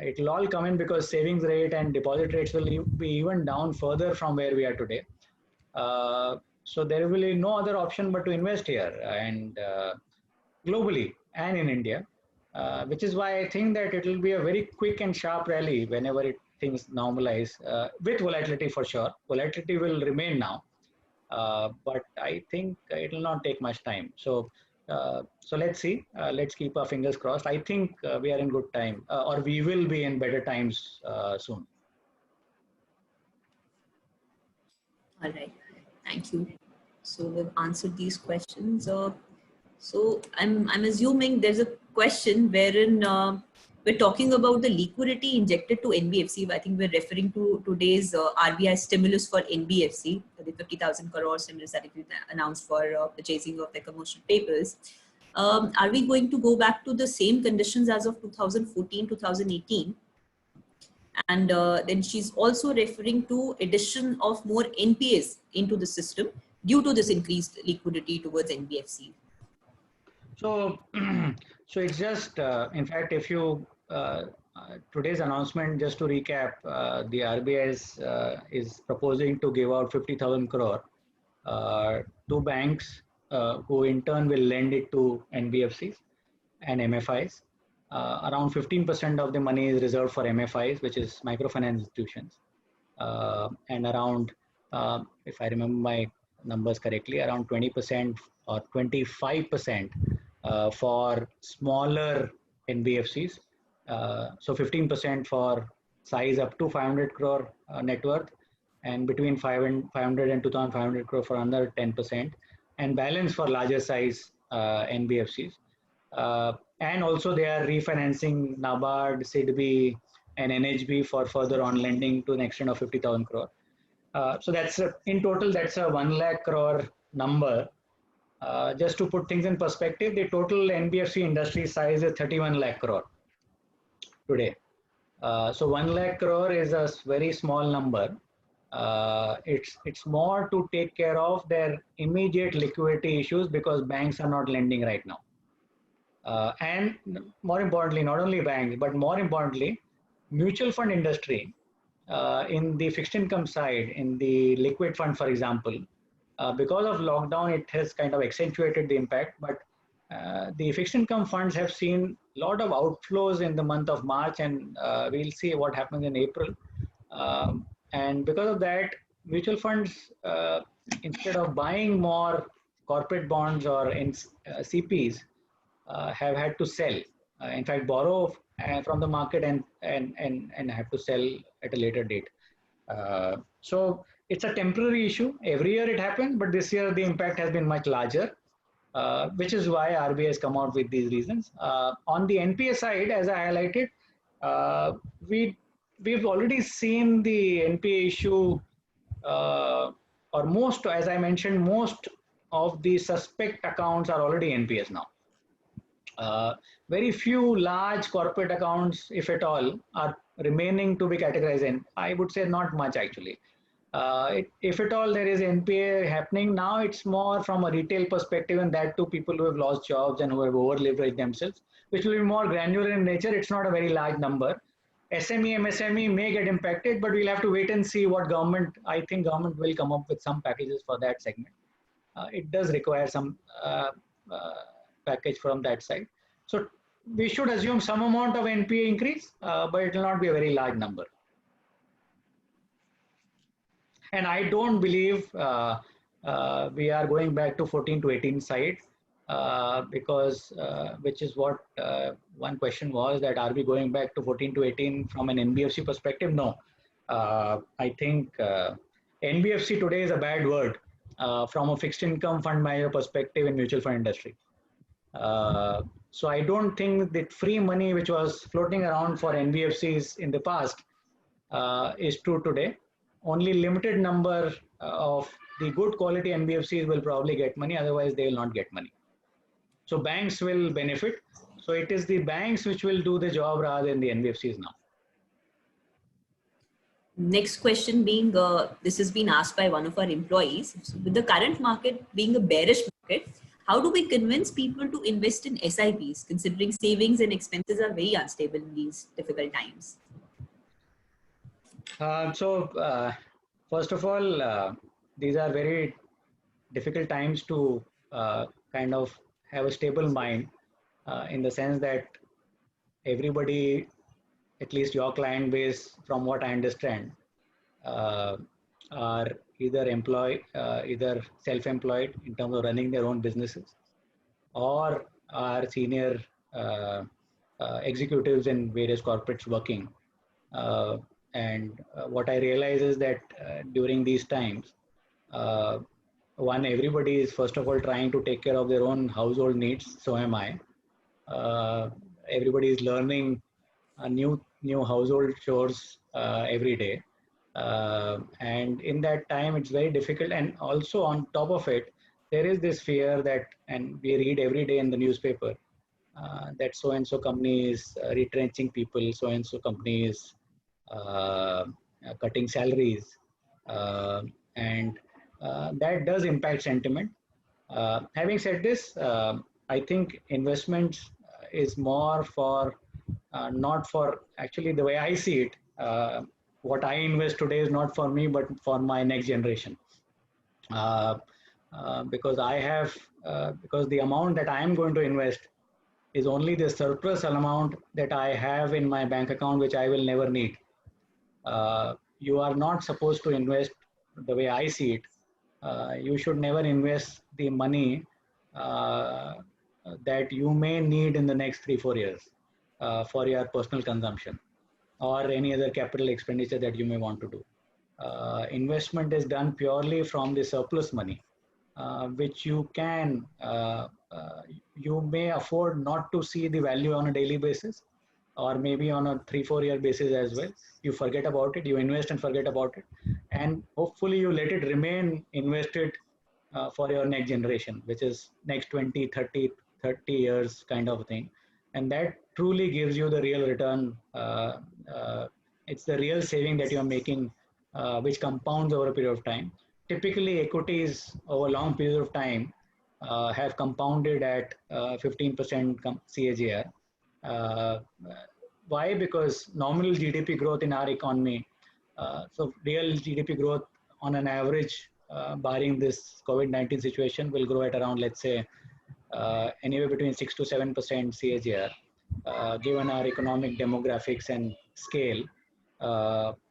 It will all come in because savings rate and deposit rates will be even down further from where we are today. So there will be no other option but to invest here, and globally and in India, which is why I think that it will be a very quick and sharp rally whenever things normalize, with volatility for sure. Volatility will remain now, but I think it will not take much time. So let's see. Let's keep our fingers crossed. I think we are in good time, or we will be in better times soon. All right. Thank you. So we've answered these questions. So I'm assuming there's a question wherein we're talking about the liquidity injected to NBFC. I think we're referring to today's RBI stimulus for NBFC, the 50,000 crore stimulus that we announced for purchasing of the commercial papers. Are we going to go back to the same conditions as of 2014, 2018? And then she's also referring to addition of more NPAs into the system due to this increased liquidity towards NBFC. So, so it's just, in fact, if you, today's announcement, just to recap, the RBI is proposing to give out 50,000 crore to banks who in turn will lend it to NBFCs and MFIs. Around 15% of the money is reserved for MFIs, which is microfinance institutions. And around, if I remember my numbers correctly, around 20% or 25% for smaller NBFCs. So 15% for size up to 500 crore net worth, and between 500 and 2,500 crore for another 10%, and balance for larger size NBFCs. And also they are refinancing NABARD, SIDBI, and NHB for further on lending to an extent of 50,000 crore. So that's in total, that's a 1 lakh crore number. Just to put things in perspective, the total NBFC industry size is 31 lakh crore today. So 1 lakh crore is a very small number. It's more to take care of their immediate liquidity issues because banks are not lending right now. And more importantly, not only banks, but more importantly, mutual fund industry in the fixed income side, in the liquid fund, for example, because of lockdown, it has kind of accentuated the impact, but the fixed income funds have seen a lot of outflows in the month of March, and we'll see what happens in April. And because of that, mutual funds, instead of buying more corporate bonds or CPs, have had to sell. In fact, borrow from the market and have to sell at a later date. So it's a temporary issue. Every year it happens, but this year the impact has been much larger, which is why RBI has come out with these reasons. On the NPA side, as I highlighted, we've already seen the NPA issue, or most, as I mentioned, most of the suspect accounts are already NPAs now. Very few large corporate accounts, if at all, are remaining to be categorized in. I would say not much actually. If at all there is NPA happening now, it's more from a retail perspective, and that to people who have lost jobs and who have over leveraged themselves. which will be more granular in nature. It's not a very large number. SME, MSME may get impacted, but we'll have to wait and see what government, I think government will come up with some packages for that segment. It does require some package from that side. So we should assume some amount of NPA increase, but it will not be a very large number. And I don't believe we are going back to 14 to 18 side because which is what one question was, that are we going back to 14 to 18 from an NBFC perspective? No. I think NBFC today is a bad word from a fixed income fund manager perspective in mutual fund industry. So I don't think that free money which was floating around for NBFCs in the past is true today. Only limited number of the good quality NBFCs will probably get money, otherwise they will not get money. So banks will benefit. So it is the banks which will do the job rather than the NBFCs now. Next question being, this has been asked by one of our employees. So with the current market being a bearish market, how do we convince people to invest in SIPs, considering savings and expenses are very unstable in these difficult times? First of all, these are very difficult times to kind of have a stable mind in the sense that everybody, at least your client base, from what I understand, are either self-employed in terms of running their own businesses, or are senior executives in various corporates working. And what I realize is that during these times, everybody is first of all trying to take care of their own household needs. So am I. Everybody is learning new household chores every day. And in that time, it's very difficult. And also on top of it, there is this fear that, and we read every day in the newspaper, that so-and-so company is retrenching people, so-and-so company is cutting salaries. And that does impact sentiment. Having said this, I think investments is more for, not for, actually the way I see it, what I invest today is not for me, but for my next generation. Because because the amount that I am going to invest is only the surplus amount that I have in my bank account, which I will never need. You are not supposed to invest the way I see it. You should never invest the money that you may need in the next 3-4 years for your personal consumption or any other capital expenditure that you may want to do. Investment is done purely from the surplus money, which you can, you may afford not to see the value on a daily basis, or maybe on a 3-4 year basis as well. You forget about it, you invest and forget about it. And hopefully you let it remain invested for your next generation, which is next 20, 30 years kind of thing. And that truly gives you the real return. It's the real saving that you're making, which compounds over a period of time. Typically, equities over long periods of time have compounded at 15% CAGR. Why? Because nominal GDP growth in our economy, so real GDP growth on an average, barring this COVID-19 situation, will grow at around, let's say, anywhere between 6 to 7% CAGR, given our economic demographics and scale.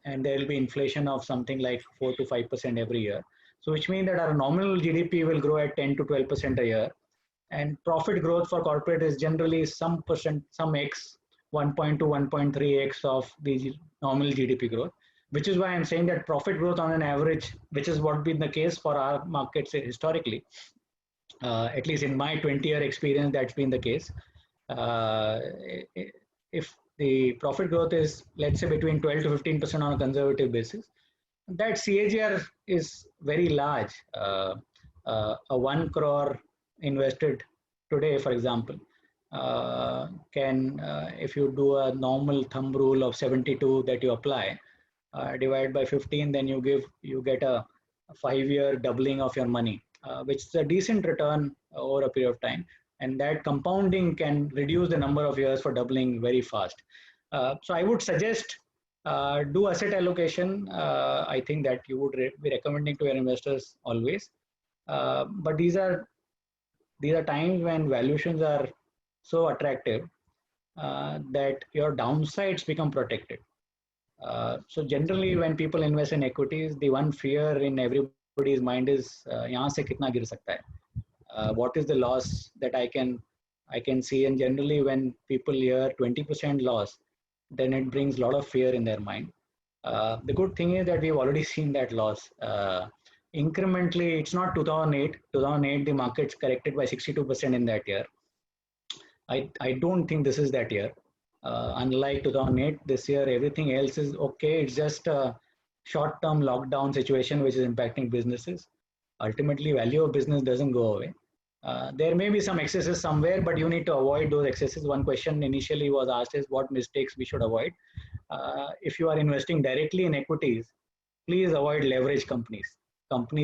And there will be inflation of something like 4 to 5% every year. So which means that our nominal GDP will grow at 10 to 12% a year. And profit growth for corporate is generally some percent, some X, 1.2, 1.3X of the nominal GDP growth, which is why I'm saying that profit growth on an average, which is what been the case for our markets historically, at least in my 20-year experience, that's been the case. If the profit growth is, let's say, between 12 to 15% on a conservative basis, that CAGR is very large. A 1 crore invested today, for example, can, if you do a normal thumb rule of 72 that you apply, divide by 15, then you get a 5-year doubling of your money, which is a decent return over a period of time. and that compounding can reduce the number of years for doubling very fast. So I would suggest do asset allocation. I think that you would be recommending to your investors always. But these are times when valuations are so attractive that your downsides become protected. So generally, when people invest in equities, the one fear in everybody's mind is यहाँ से कितना गिर सकता है? What is the loss that I can see? And generally, when people hear 20% loss, then it brings a lot of fear in their mind. The good thing is that we've already seen that loss. Incrementally, it's not 2008. 2008, the markets corrected by 62% in that year. I don't think this is that year. Unlike 2008, this year everything else is okay. It's just a short-term lockdown situation which is impacting businesses. Ultimately, value of business doesn't go away. There may be some excesses somewhere, but you need to avoid those excesses. One question initially was asked is what mistakes we should avoid. If you are investing directly in equities, please avoid leverage companies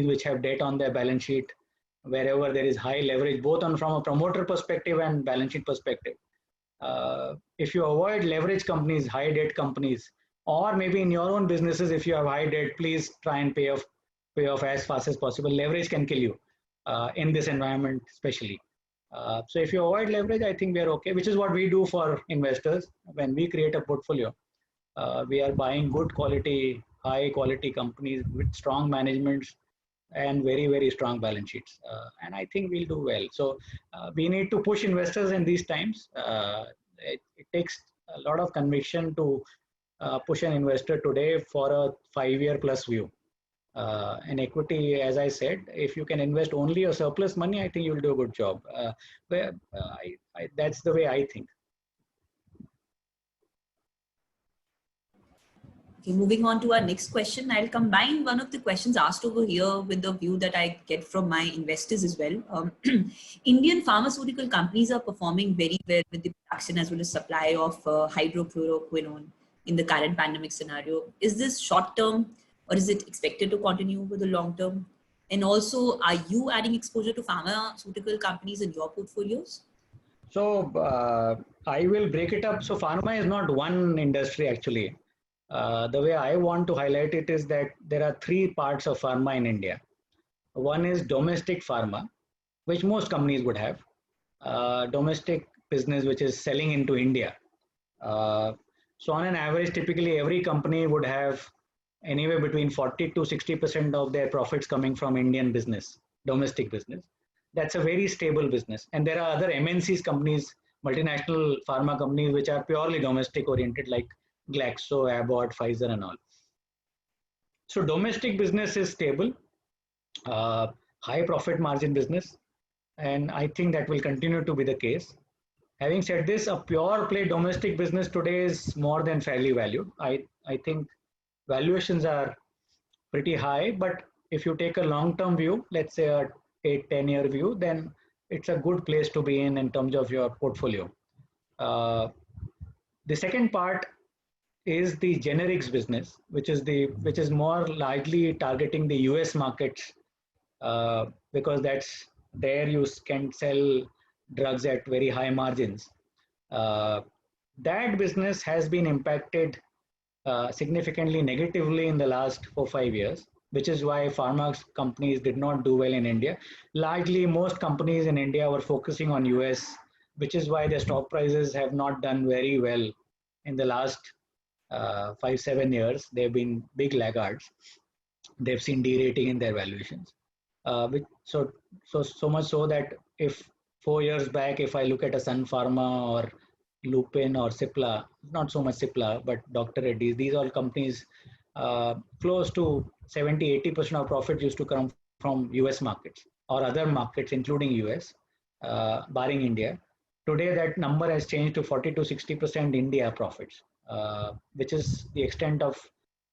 which have debt on their balance sheet, wherever there is high leverage, both from a promoter perspective and balance sheet perspective. If you avoid leverage companies, high debt companies, or maybe in your own businesses, if you have high debt, please try and pay off as fast as possible. Leverage can kill you in this environment, especially. So if you avoid leverage, I think we are okay, which is what we do for investors. When we create a portfolio, we are buying good quality, high quality companies with strong managements and very, very strong balance sheets. And I think we'll do well. So we need to push investors in these times. It takes a lot of conviction to push an investor today for a 5-year plus view. In equity, as I said, if you can invest only a surplus money, I think you'll do a good job. That's the way I think. Okay, moving on to our next question. I'll combine one of the questions asked over here with the view that I get from my investors as well. Indian pharmaceutical companies are performing very well with the production as well as supply of hydrochloroquinone in the current pandemic scenario. Is this short term or is it expected to continue over the long term? And also, are you adding exposure to pharmaceutical companies in your portfolios? So I will break it up. So pharma is not one industry actually. The way I want to highlight it is that there are 3 parts of pharma in India. One is domestic pharma, which most companies would have. Domestic business, which is selling into India. So on an average, typically every company would have anywhere between 40 to 60% of their profits coming from Indian business, domestic business. That's a very stable business. And there are other MNCs companies, multinational pharma companies, which are purely domestic oriented, like Glaxo, Abbott, Pfizer and all. So domestic business is stable, high profit margin business. And I think that will continue to be the case. Having said this, a pure play domestic business today is more than fairly valued. I think valuations are pretty high, but if you take a long-term view, let's say a 8-10-year view, then it's a good place to be in terms of your portfolio. The second part is the generics business, which is more largely targeting the US markets, because that's there you can sell drugs at very high margins. That business has been impacted significantly negatively in the last 4-5 years, which is why pharma companies did not do well in India. Largely, most companies in India were focusing on US, which is why their stock prices have not done very well in the last 5-7 years. They've been big laggards. They've seen derating in their valuations. So much so that if 4 years back, if I look at a Sun Pharma or Lupin or Cipla, not so much Cipla, but Dr. Reddy's, these all companies, close to 70-80% of profits used to come from US markets or other markets, including US, barring India. Today, that number has changed to 40 to 60% India profits, which is the extent of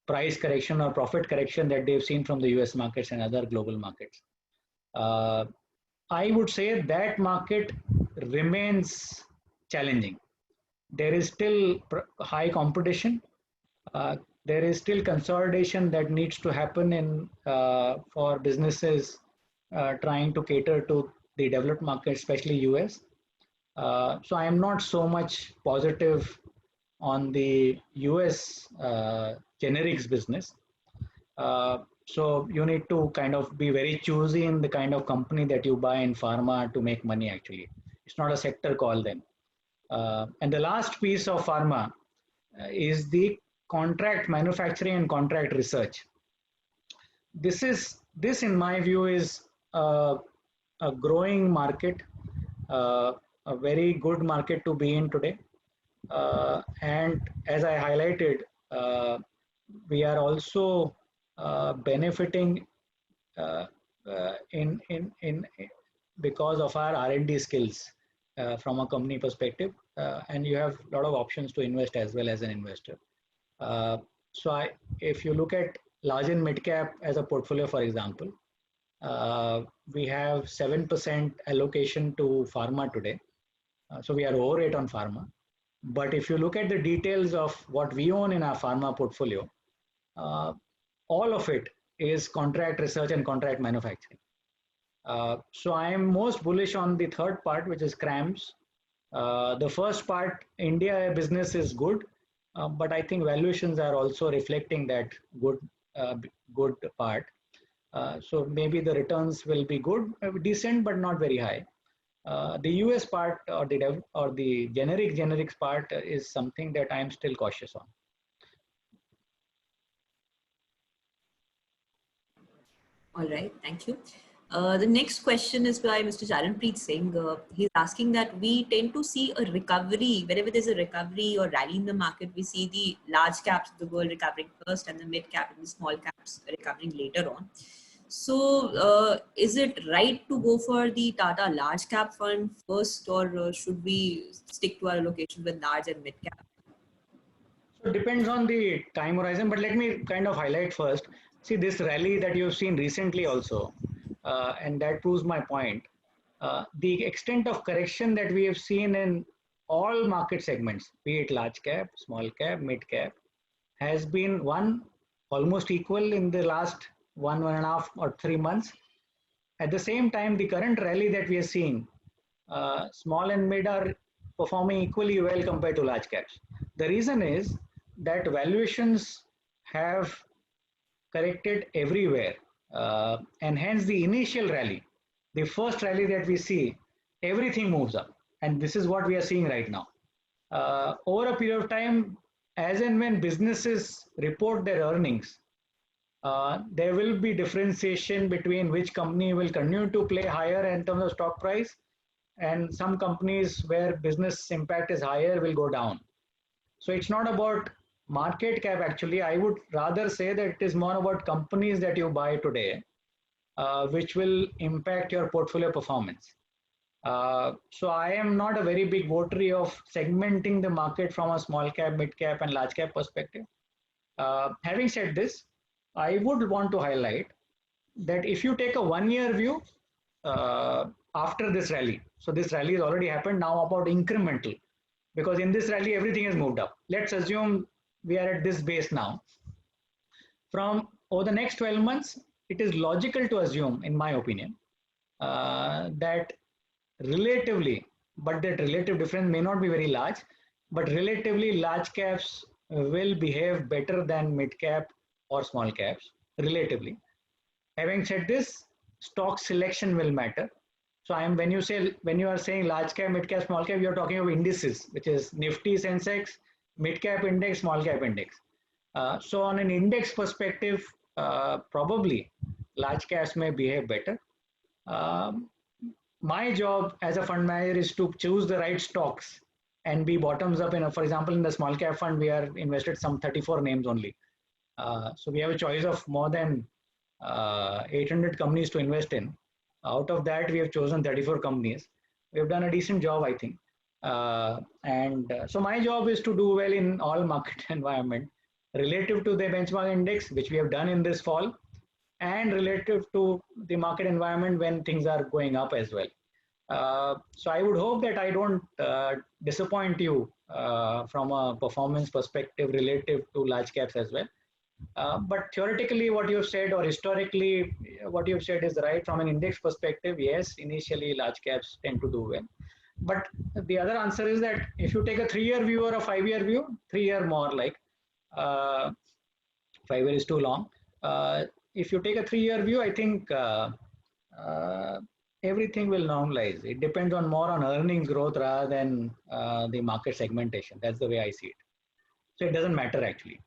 price correction or profit correction that they've seen from the US markets and other global markets. I would say that market remains challenging. There is still high competition. There is still consolidation that needs to happen for businesses trying to cater to the developed market, especially US. So I am not so much positive on the US generics business. So you need to kind of be very choosy in the kind of company that you buy in pharma to make money actually. It's not a sector call then. And the last piece of pharma is the contract manufacturing and contract research. This in my view is a growing market, a very good market to be in today. And as I highlighted, we are also benefiting in because of our R&D skills from a company perspective, and you have a lot of options to invest as well as an investor. If you look at large and mid cap as a portfolio, for example, we have 7% allocation to pharma today. So we are overweight on pharma. But if you look at the details of what we own in our pharma portfolio, all of it is contract research and contract manufacturing. So I am most bullish on the third part, which is CRAMS. The first part, India business is good, but I think valuations are also reflecting that good part. So maybe the returns will be good, decent, but not very high. The US part or the generics part is something that I am still cautious on. All right, thank you. The next question is by Mr. Charanpreet Singh. He's asking that we tend to see a recovery, whenever there's a recovery or rally in the market, we see the large caps of the world recovering first and the mid cap and the small caps recovering later on. So is it right to go for the Tata large cap fund first, or should we stick to our allocation with large and mid cap? So it depends on the time horizon, but let me kind of highlight first. See this rally that you've seen recently also, and that proves my point. The extent of correction that we have seen in all market segments, be it large cap, small cap, mid cap, has been almost equal in the last 1.5 or 3 months. At the same time, the current rally that we are seeing, small and mid are performing equally well compared to large caps. The reason is that valuations have corrected everywhere, and hence the initial rally, the first rally that we see, everything moves up, and this is what we are seeing right now. Over a period of time, as and when businesses report their earnings, there will be differentiation between which company will continue to play higher in terms of stock price, and some companies where business impact is higher will go down. So it's not about market cap actually. I would rather say that it is more about companies that you buy today, which will impact your portfolio performance. So I am not a very big votary of segmenting the market from a small cap, mid cap and large cap perspective. Having said this, I would want to highlight that if you take a 1-year view after this rally, so this rally has already happened, now about incremental, because in this rally everything has moved up. Let's assume we are at this base now. From over the next 12 months, it is logical to assume, in my opinion, that relatively, but that relative difference may not be very large, but relatively large caps will behave better than mid cap or small caps, relatively. Having said this, stock selection will matter. So when you are saying large cap, mid cap, small cap, you're talking of indices, which is Nifty, Sensex, mid cap index, small cap index. So on an index perspective, probably large caps may behave better. My job as a fund manager is to choose the right stocks and be bottoms up. For example, in the small cap fund, we are invested some 34 names only. So we have a choice of more than 800 companies to invest in. Out of that, we have chosen 34 companies. We have done a decent job, I think. So my job is to do well in all market environment relative to the benchmark index, which we have done in this fall, and relative to the market environment when things are going up as well. So I would hope that I don't disappoint you from a performance perspective relative to large caps as well. But theoretically, what you've said, or historically, what you've said is right. From an index perspective, yes, initially large caps tend to do well. but the other answer is that if you take a 3-year view or a 5-year view, 3-year more like, 5-year is too long. If you take a 3-year view, I think everything will normalize. It depends on more on earnings growth rather than the market segmentation. That's the way I see it. So it doesn't matter actually.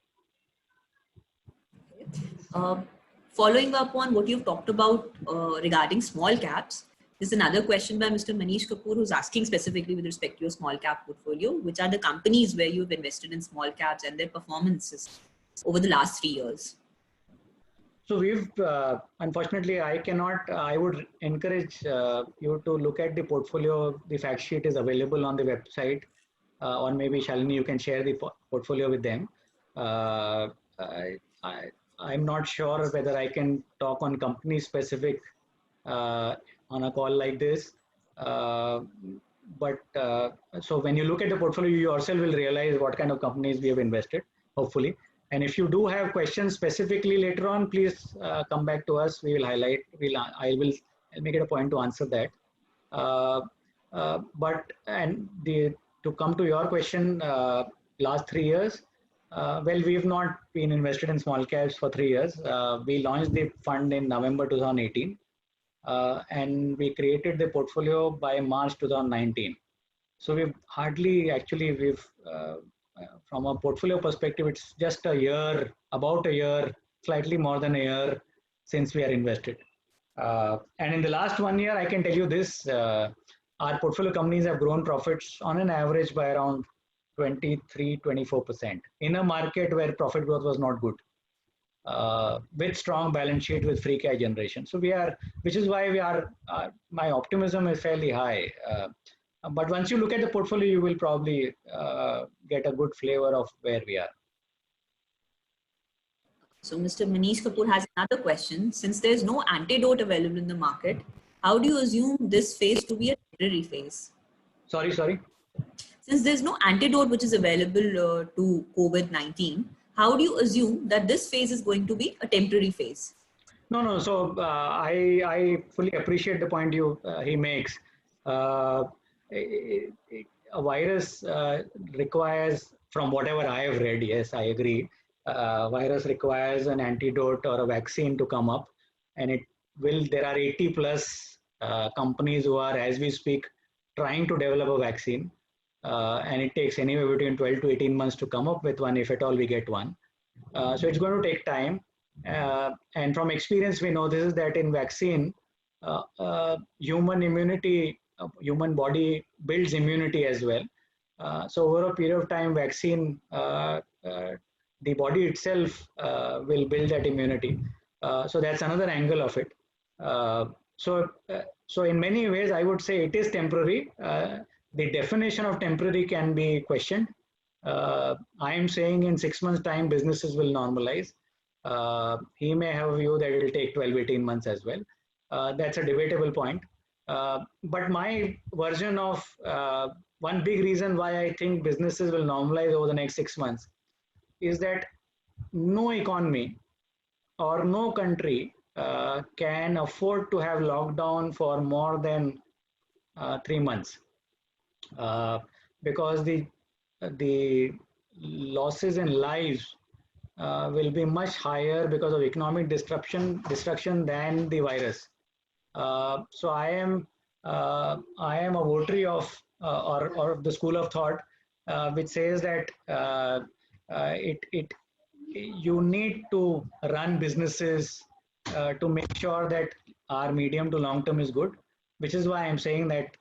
Following up on what you've talked about regarding small caps, there's another question by Mr. Manish Kapoor who's asking specifically with respect to your small cap portfolio, which are the companies where you've invested in small caps and their performances over the last 3 years? So we've, unfortunately, I would encourage you to look at the portfolio. The fact sheet is available on the website, or maybe Shalini, you can share the portfolio with them. I'm not sure whether I can talk on company specific on a call like this. So when you look at the portfolio, you yourself will realize what kind of companies we have invested, hopefully. And if you do have questions specifically later on, please come back to us. We will highlight, I'll make it a point to answer that. To come to your question, last 3 years, well, we've not been invested in small caps for 3 years. We launched the fund in November 2018, and we created the portfolio by March 2019. So we've hardly, actually, from a portfolio perspective, it's just a year, about a year, slightly more than a year since we are invested. And in the last 1 year, I can tell you this, our portfolio companies have grown profits on an average by around 23-24% in a market where profit growth was not good, with strong balance sheet, with free cash generation. So which is why my optimism is fairly high. But once you look at the portfolio, you will probably get a good flavor of where we are. So Mr. Manish Kapoor has another question. Since there's no antidote available in the market, how do you assume this phase to be a temporary phase? Sorry. Since there's no antidote which is available to COVID-19, how do you assume that this phase is going to be a temporary phase? No. So I fully appreciate the point he makes. A virus requires, from whatever I have read, yes, I agree. Virus requires an antidote or a vaccine to come up, and there are 80 plus companies who are, as we speak, trying to develop a vaccine. And it takes anywhere between 12 to 18 months to come up with one, if at all we get one. So it's going to take time. And from experience, we know this is that in vaccine, human immunity, human body builds immunity as well. So over a period of time, vaccine, the body itself will build that immunity. So that's another angle of it. So in many ways, I would say it is temporary. The definition of temporary can be questioned. I am saying in 6 months' time, businesses will normalize. He may have a view that it will take 12, 18 months as well. That's a debatable point. But my version of one big reason why I think businesses will normalize over the next 6 months is that no economy or no country can afford to have lockdown for more than 3 months. Because the losses in lives will be much higher because of economic destruction than the virus. So I am a votary of or the school of thought which says that you need to run businesses to make sure that our medium to long term is good, which is why I'm saying that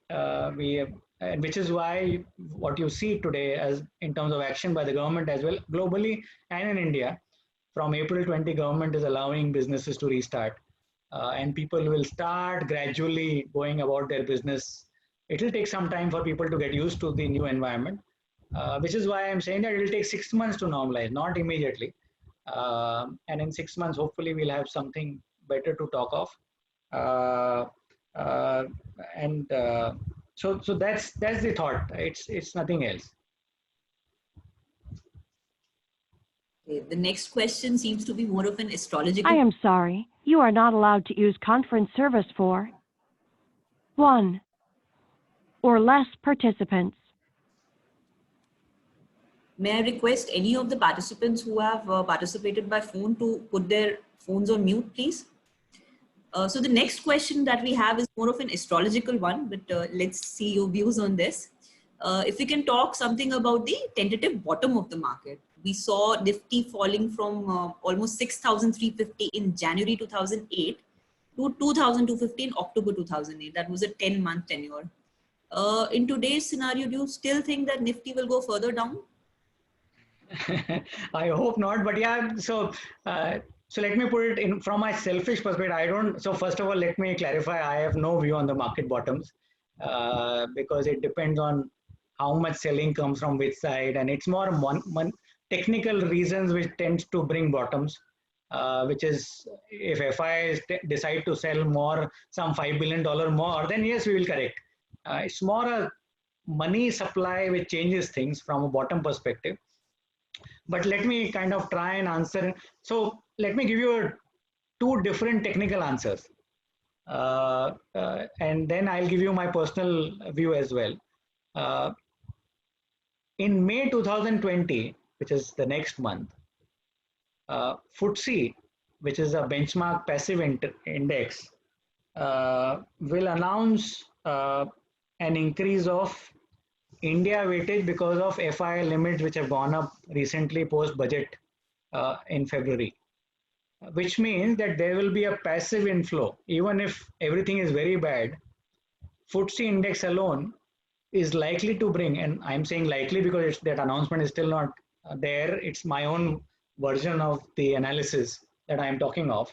and which is why what you see today as in terms of action by the government as well, globally and in India, from April 20, government is allowing businesses to restart, and people will start gradually going about their business. It will take some time for people to get used to the new environment, which is why I'm saying that it will take 6 months to normalize, not immediately. And in 6 months, hopefully we'll have something better to talk of. So that's the thought. It's nothing else. Okay, the next question seems to be more of an astrological. I am sorry. You are not allowed to use conference service for 1, or less participants. May I request any of the participants who have participated by phone to put their phones on mute, please? So the next question that we have is more of an astrological one, but let's see your views on this. If we can talk something about the tentative bottom of the market. We saw Nifty falling from almost 6,350 in January 2008 to 2,250 in October 2008. That was a 10-month tenure. In today's scenario, do you still think that Nifty will go further down? I hope not, but yeah. So let me put it in from my selfish perspective. I don't. So first of all, let me clarify. I have no view on the market bottoms because it depends on how much selling comes from which side, and it's more one technical reasons which tends to bring bottoms. Which is if FIs decide to sell more, some $5 billion more, then yes, we will correct. It's more a money supply which changes things from a bottom perspective. But let me kind of try and answer. So let me give you two different technical answers. And then I'll give you my personal view as well. In May 2020, which is the next month, FTSE, which is a benchmark passive index, will announce an increase of India weightage because of FI limits which have gone up recently post budget in February, which means that there will be a passive inflow. Even if everything is very bad, FTSE index alone is likely to bring, and I'm saying likely because that announcement is still not there. It's my own version of the analysis that I'm talking of.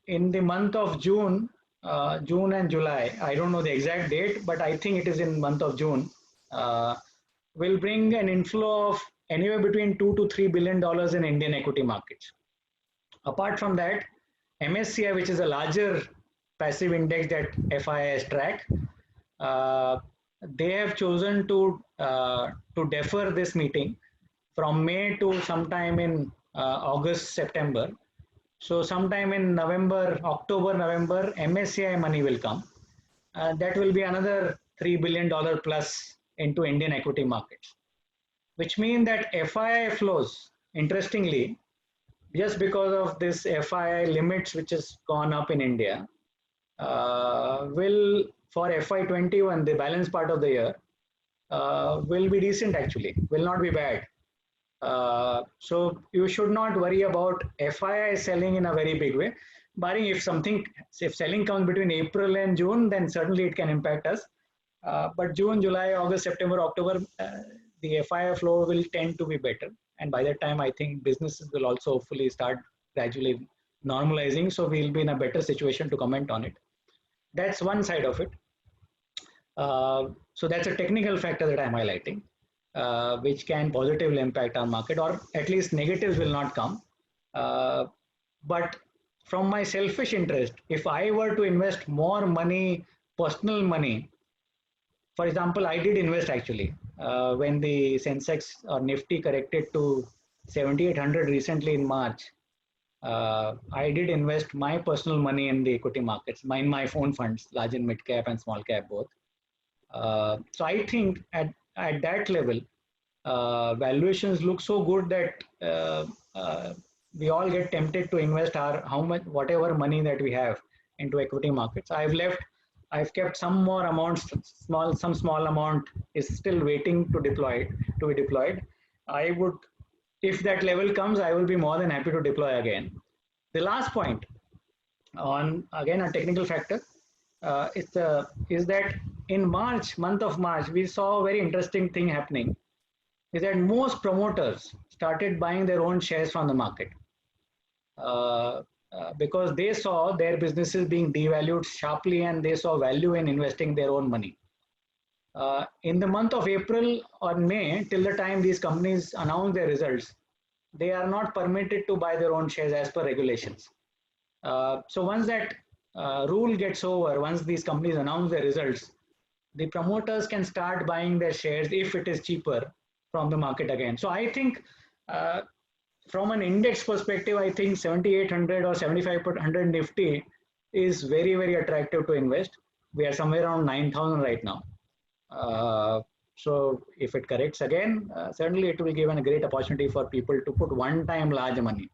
In the month of June and July, I don't know the exact date, but I think it is in month of June, will bring an inflow of anywhere between $2 to $3 billion in Indian equity markets. Apart from that, MSCI, which is a larger passive index that FIIs track, they have chosen to defer this meeting from May to sometime in August, September. So sometime in October, November, MSCI money will come. That will be another $3 billion plus into Indian equity markets, which means that FII flows, interestingly, just because of this FII limits which has gone up in India, will for FY21, the balance part of the year, will be decent actually, will not be bad. So you should not worry about FII selling in a very big way, barring if selling comes between April and June, then certainly it can impact us. But June, July, August, September, October, the FII flow will tend to be better. And by that time, I think businesses will also hopefully start gradually normalizing. So we'll be in a better situation to comment on it. That's one side of it. So that's a technical factor that I'm highlighting. Which can positively impact our market, or at least negatives will not come. But from my selfish interest, if I were to invest more money, personal money, for example, I did invest actually when the Sensex or Nifty corrected to 7,800 recently in March. I did invest my personal money in the equity markets, in my own funds, large and mid cap and small cap both. So I think at that level, valuations look so good that we all get tempted to invest whatever money that we have into equity markets. I've kept some more amounts, some small amount is still waiting to be deployed. I would, if that level comes, I will be more than happy to deploy again. The last point on, again, a technical factor, is that in month of March, we saw a very interesting thing happening, is that most promoters started buying their own shares from the market because they saw their businesses being devalued sharply and they saw value in investing their own money. In the month of April or May, till the time these companies announce their results, they are not permitted to buy their own shares as per regulations. So once that rule gets over, once these companies announce their results, the promoters can start buying their shares if it is cheaper from the market again. So I think from an index perspective, I think 7,800 or 7,500 Nifty is very, very attractive to invest. we are somewhere around 9,000 right now. So if it corrects again, certainly it will give a great opportunity for people to put one-time large money.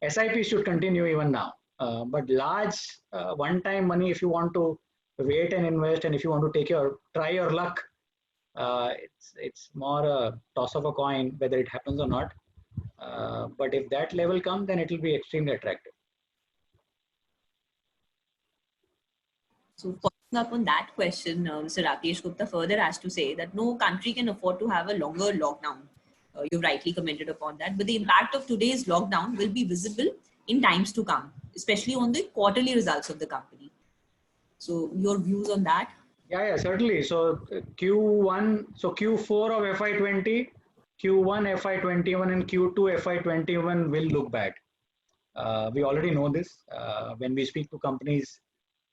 SIP should continue even now, but large one-time money, if you want to wait and invest, and if you want to try your luck, it's more a toss of a coin whether it happens or not. But if that level comes, then it will be extremely attractive. So following up on that question, Mr. Rakesh Gupta further has to say that no country can afford to have a longer lockdown. You rightly commented upon that, but the impact of today's lockdown will be visible in times to come, especially on the quarterly results of the company. So your views on that? Yeah, certainly. So Q1, so Q4 of FY20, Q1 FY21 and Q2 FY21 will look bad. We already know this. When we speak to companies,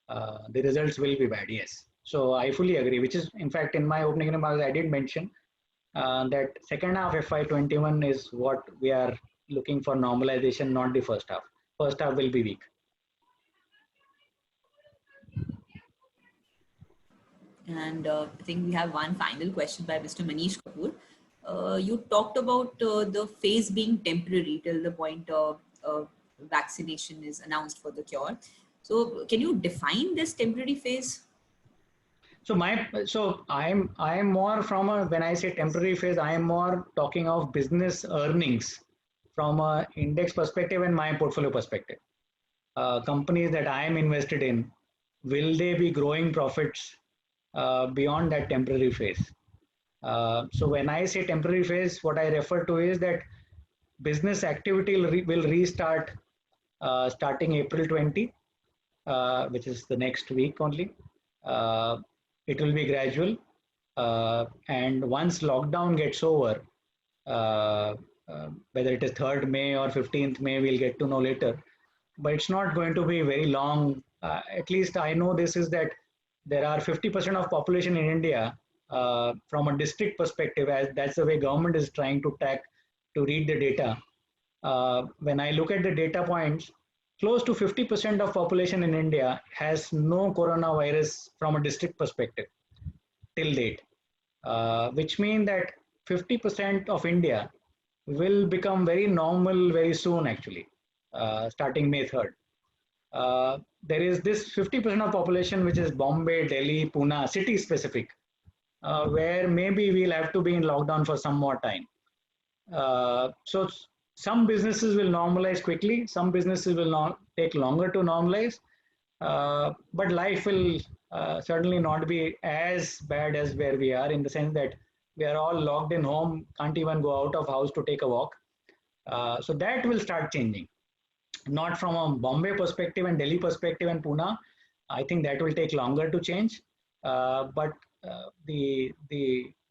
the results will be bad, yes. So I fully agree, which is, in fact, in my opening remarks, I did mention that second half FY21 is what we are looking for normalization, not the first half. First half will be weak. And I think we have one final question by Mr. Manish Kapoor. You talked about the phase being temporary till the point vaccination is announced for the cure. So can you define this temporary phase? So I am more from when I say temporary phase, I am more talking of business earnings from a index perspective and my portfolio perspective. Companies that I am invested in, will they be growing profits beyond that temporary phase? So when I say temporary phase, what I refer to is that business activity will restart starting April 20, which is the next week only. It will be gradual. And once lockdown gets over, whether it is 3rd May or 15th May, we'll get to know later. But it's not going to be very long. At least I know this is that there are 50% of population in India from a district perspective, as that's the way government is trying to read the data. When I look at the data points, close to 50% of population in India has no coronavirus from a district perspective till date, which means that 50% of India will become very normal very soon, actually, starting May 3rd. There is this 50% of population which is Bombay, Delhi, Pune, city specific, where maybe we'll have to be in lockdown for some more time. So some businesses will normalize quickly, some businesses will not take longer to normalize, but life will certainly not be as bad as where we are, in the sense that we are all locked in home, can't even go out of house to take a walk. So that will start changing. Not from a Bombay perspective and Delhi perspective and Pune. I think that will take longer to change. But the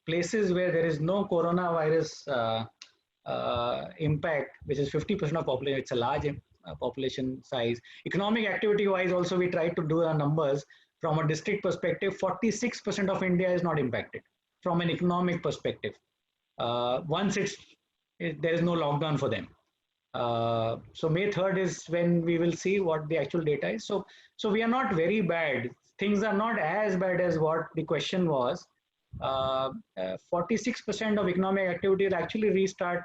places where there is no coronavirus impact, which is 50% of population, it's a large population size. Economic activity wise also, we try to do our numbers from a district perspective. 46% of India is not impacted from an economic perspective. Once there is no lockdown for them. So May 3rd is when we will see what the actual data is. So we are not very bad. Things are not as bad as what the question was. 46% of economic activity will actually restart.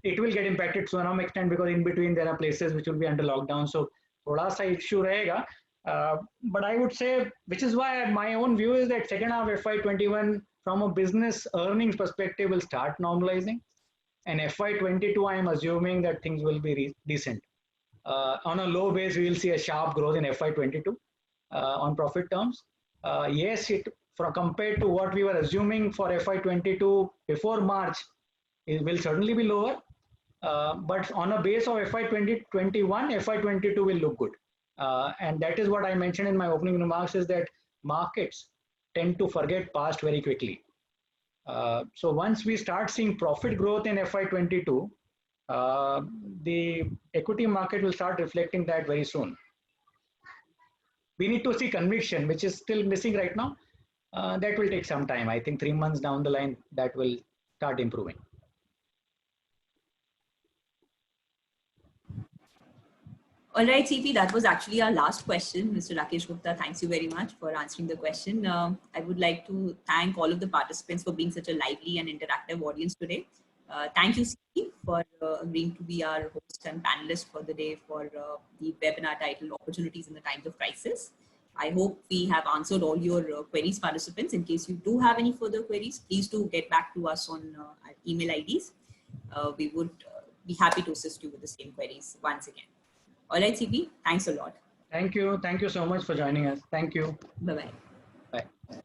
It will get impacted to some extent because in between there are places which will be under lockdown. So thoda sa issue rahega. But I would say, which is why my own view is that second half FY21 from a business earnings perspective will start normalizing. And FY22, I am assuming that things will be decent. On a low base, we will see a sharp growth in FY22 on profit terms. Yes, compared to what we were assuming for FY22 before March, it will certainly be lower. But on a base of FY2021, FY22 will look good. And that is what I mentioned in my opening remarks, is that markets tend to forget past very quickly. So once we start seeing profit growth in FY22, the equity market will start reflecting that very soon. We need to see conviction, which is still missing right now. That will take some time. I think 3 months down the line, that will start improving. All right, CP, that was actually our last question. Mr. Rakesh Gupta, thanks you very much for answering the question. I would like to thank all of the participants for being such a lively and interactive audience today. Thank you, CP, for agreeing to be our host and panelist for the day for the webinar titled Opportunities in the Times of Crisis. I hope we have answered all your queries, participants. In case you do have any further queries, please do get back to us on our email IDs. We would be happy to assist you with the same queries once again. All right, CP, thanks a lot. Thank you. Thank you so much for joining us. Thank you. Bye-bye. Bye.